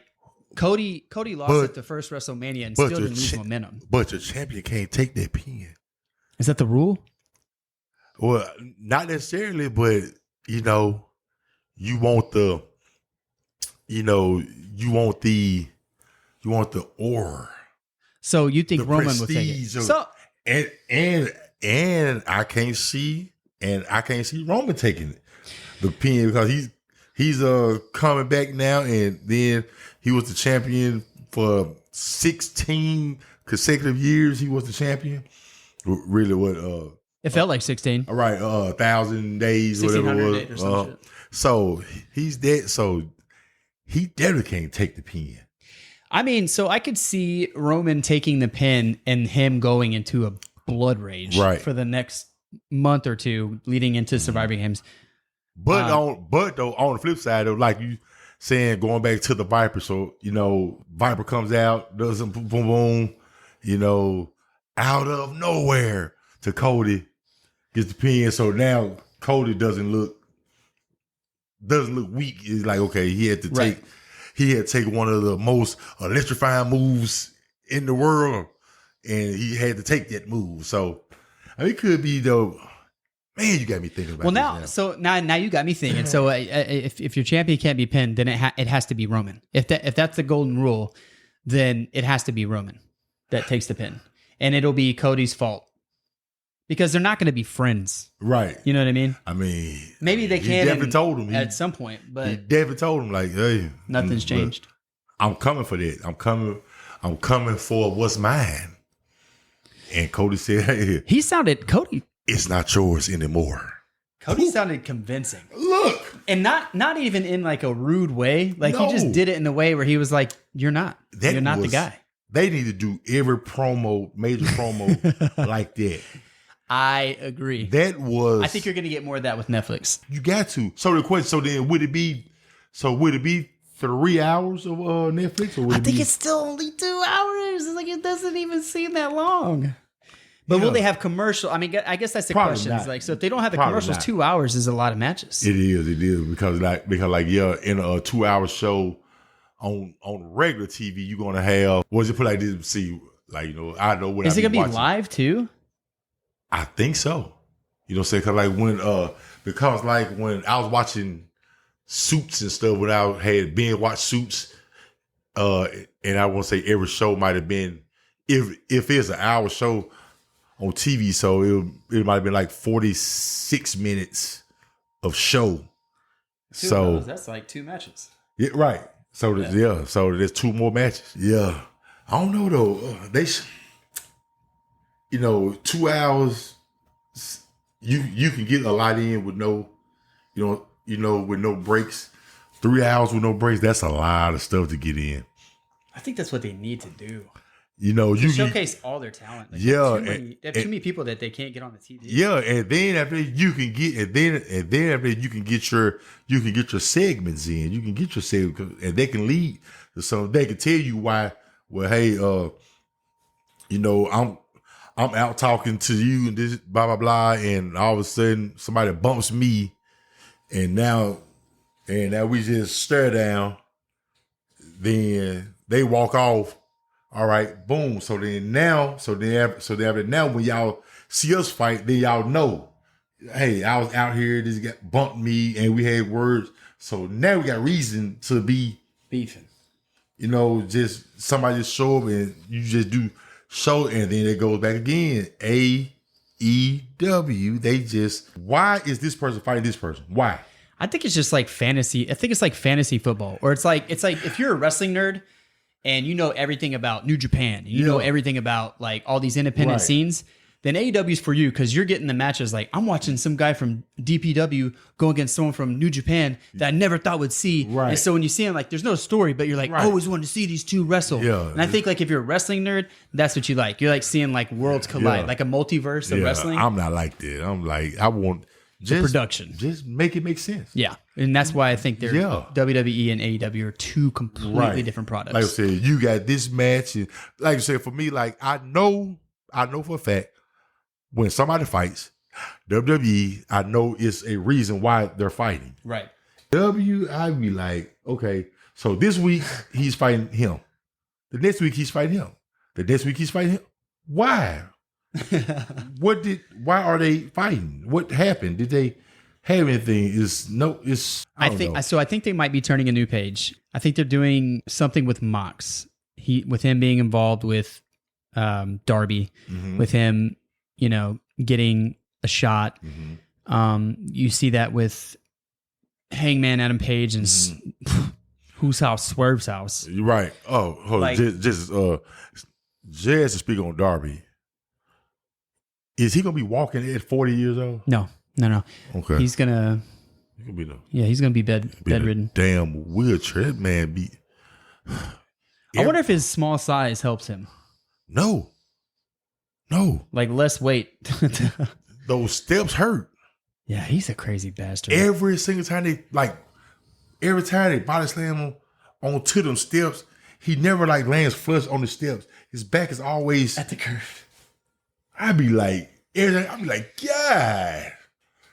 Cody lost at the first WrestleMania and still didn't lose momentum. But your champion can't take that pin. Is that the rule? Well, not necessarily, but you want the aura. So you think Roman will take it? And I can't see Roman taking the pin because he's coming back now, and then he was the champion for 16 consecutive years. He was the champion. Really, what? It felt like 16. All right, 1,000 days, whatever it was. Or some shit. So he's dead. So he definitely can't take the pin. I mean, so I could see Roman taking the pin and him going into a blood rage for the next month or two leading into Survivor Games. But on the flip side, though, like you saying, going back to the Viper, so Viper comes out, does some boom boom, out of nowhere to Cody, gets the pin. So now Cody doesn't look weak. It's like, okay, he had to take one of the most electrifying moves in the world, and he had to take that move. So it could be though. Man, you got me thinking about. Well, now you got me thinking. So if your champion can't be pinned, then it has to be Roman. If that's the golden rule, then it has to be Roman that takes the pin, and it'll be Cody's fault because they're not going to be friends, right? You know what I mean? I mean, maybe they can. He definitely told him at some point, but he definitely told him like, "Hey, nothing's changed. I'm coming for that. I'm coming for what's mine." And Cody said, "Hey, Cody. It's not yours anymore." Cody sounded convincing. Look. And not even in like a rude way. Like he just did it in a way where he was like, you're not the guy. They need to do every major promo like that. I agree. I think you're going to get more of that with Netflix. You got to. So the question, then would it be 3 hours of Netflix? Or I think it's still only 2 hours. It's like it doesn't even seem that long. But will they have commercial? I mean, I guess that's the question. It's like, so if they don't have the commercials, 2 hours is a lot of matches. It is because in a 2 hour show on regular TV, you're gonna have what's it put like this? See, like I know what is it gonna be live too? I think so. Say because when I was watching Suits and stuff, when I had been watched Suits, and I won't say every show might have been if it's an hour show on TV, so it might have been like 46 minutes of show. So that's like 2 matches. Yeah, right. So so there's 2 more matches. Yeah, I don't know though. They, 2 hours, you can get a lot in with no, with no breaks. 3 hours with no breaks, that's a lot of stuff to get in. I think that's what they need to do. You know, to showcase all their talent. Like, they have too many people that they can't get on the TV. Yeah, and then after that, you can get, and then after that, you can get your segments in. You can get your segments, and they can lead to some. They can tell you why. Well, hey, you know, I'm out talking to you and this blah blah blah, and all of a sudden somebody bumps me, and now we just stare down. Then they walk off. All right, boom. So then now when y'all see us fight, then y'all know, hey, I was out here, this guy bumped me, and we had words. So now we got reason to be beefing. You know, just somebody just show up and you just do show, and then it goes back again. AEW, they just, why is this person fighting this person? Why? I think it's just like fantasy. I think it's like fantasy football, or it's like if you're a wrestling nerd and you know everything about New Japan, and you know everything about like all these independent scenes, then AEW is for you because you're getting the matches. Like, I'm watching some guy from DPW go against someone from New Japan that I never thought would see. Right. And so when you see him, like, there's no story, but you're like, I always wanted to see these two wrestle. Yeah. And I think like if you're a wrestling nerd, that's what you like. You're like seeing like worlds collide, like a multiverse of wrestling. I'm not like that. I'm like, I want the production. Just make it make sense. Yeah. And that's why I think they're WWE and AEW are two completely different products. Like I said, you got this match. And like I said, for me, like I know for a fact when somebody fights, WWE, I know it's a reason why they're fighting. Right. I'd be like, okay, so this week he's fighting him. The next week he's fighting him. The next week he's fighting him. Why? Why are they fighting? What happened? Did they have anything? I think they might be turning a new page. I think they're doing something with Mox. With him being involved with Darby, with him, you know, getting a shot. You see that with Hangman Adam Page and whose house? Swerve's house. Right. Oh, hold on. Just to speak on Darby. Is he gonna be walking at 40 years old? No. Okay. He's gonna be bedridden. Damn wheelchair. That man be. I wonder if his small size helps him. No. Like less weight. Those steps hurt. Yeah, he's a crazy bastard. Every time they body slam him onto them steps, he never like lands flush on the steps. His back is always at the curve. I'd be like, God.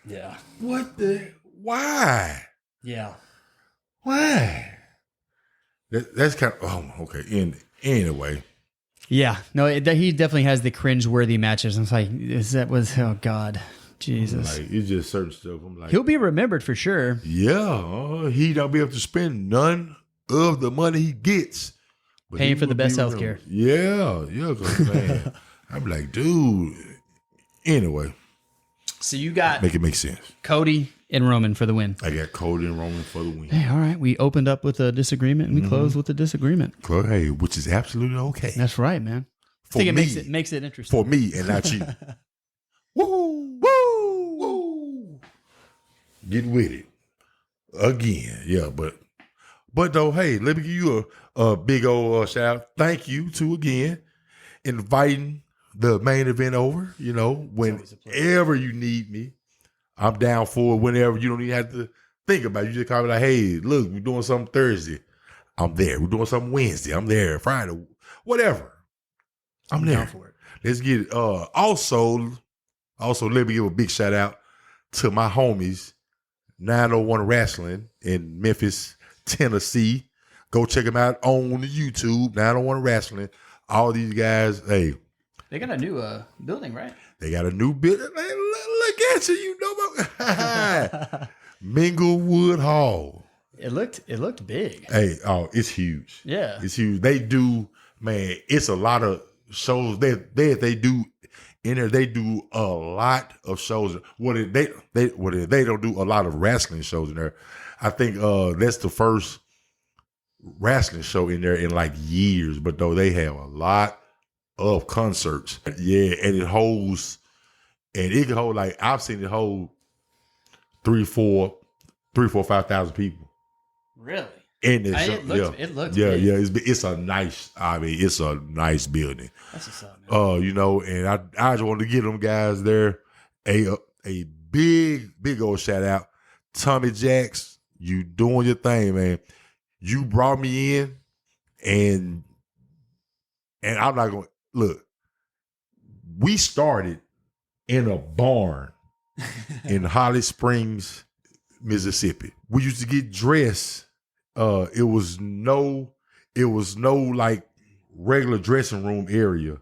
Yeah. Why? Yeah. Why? That's kind of, okay. Anyway. Yeah. No, he definitely has the cringe-worthy matches. I'm like, oh God. Jesus. Like, it's just certain stuff. I'm like, he'll be remembered for sure. Yeah. He don't be able to spend none of the money he gets. Paying for the best healthcare. Yeah. Man. I'm like, dude. Anyway. So you got... Make it make sense. Cody and Roman for the win. I got Cody and Roman for the win. Hey, all right. We opened up with a disagreement and we closed with a disagreement. Hey, which is absolutely okay. That's right, man. I think it makes it interesting. For me and not you. Woo! Woo! Woo! Get with it. Again. Yeah, but though, hey, let me give you a big old shout out. Thank you to again inviting the main event over. You know, whenever you need me, I'm down for it. Whenever you don't even have to think about it. You just call me like, hey, look, we're doing something Thursday. I'm there. We're doing something Wednesday. I'm there. Friday, whatever. I'm there for it. Let's get it. Also, let me give a big shout out to my homies, 901 Wrestling in Memphis, Tennessee. Go check them out on YouTube, 901 Wrestling. All these guys, hey. They got a new building, right? They got a new building. Look at you, know Minglewood Hall. It looked big. Hey, it's huge. Yeah. It's huge. They do, man, it's a lot of shows that they do in there. They do a lot of shows. They don't do a lot of wrestling shows in there. I think that's the first wrestling show in there in like years, but though they have a lot of concerts. Yeah, and it can hold like, I've seen it hold 5,000 people. Really? And It looked yeah, big. yeah. It's a nice. I mean, it's a nice building. That's what's up, man. You know, and I just want to give them guys there a big old shout out. Tommy Jacks, you doing your thing, man. You brought me in, and I'm not going to look. We started in a barn in Holly Springs, Mississippi. We used to get dressed. It was no like regular dressing room area.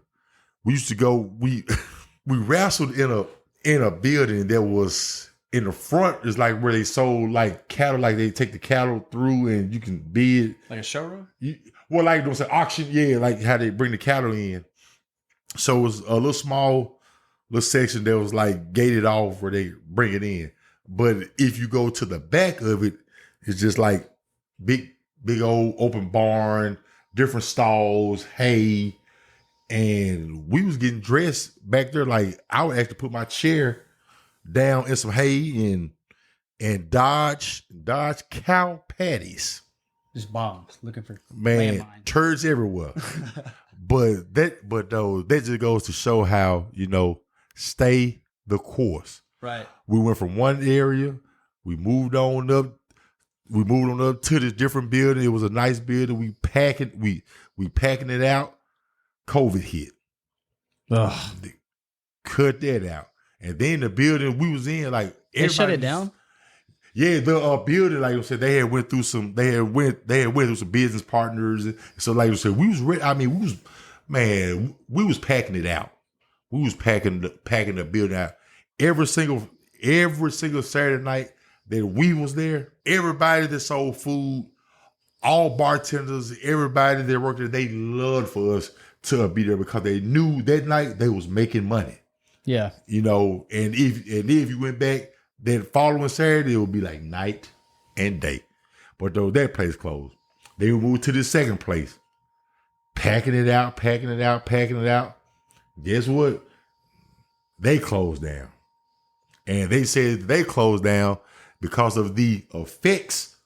We used to go. We wrestled in a building that was in the front. Is like where they sold like cattle. Like they take the cattle through and you can bid. Like a showroom. Well, like it was an auction. Yeah, like how they bring the cattle in. So it was a little small little section that was like gated off where they bring it in. But if you go to the back of it, it's just like big old open barn, different stalls, hay. And we was getting dressed back there. Like I would actually put my chair down in some hay and dodge cow patties. Just bombs looking for Man, landmines. turds everywhere. but that just goes to show how, stay the course. Right. We went from one area, we moved on up to this different building. It was a nice building. We packing it out. COVID hit. Ugh. They cut that out. And then the building we was in, like They shut it down? Yeah, the building, like I said, they had went through some business partners. So like I said, we was packing it out. We was packing the building out. Every single Saturday night that we was there, everybody that sold food, all bartenders, everybody that worked there, they loved for us to be there because they knew that night they was making money. Yeah. And if you went back that following Saturday, it would be like night and day. But though that place closed, they would move to the second place, packing it out. Guess what? They closed down. And they said they closed down because of the effects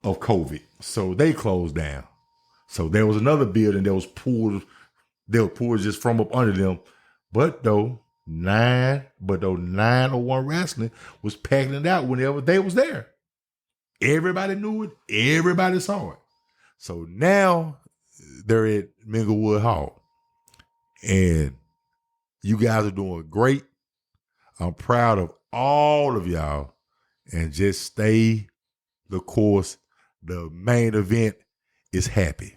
of COVID. So they closed down. So there was another building that was pulled just from up under them. But though 901 Wrestling was packing it out whenever they was there. Everybody knew it. Everybody saw it. So now they're at Minglewood Hall. And you guys are doing great. I'm proud of all of y'all. And just stay the course. The main event is happy.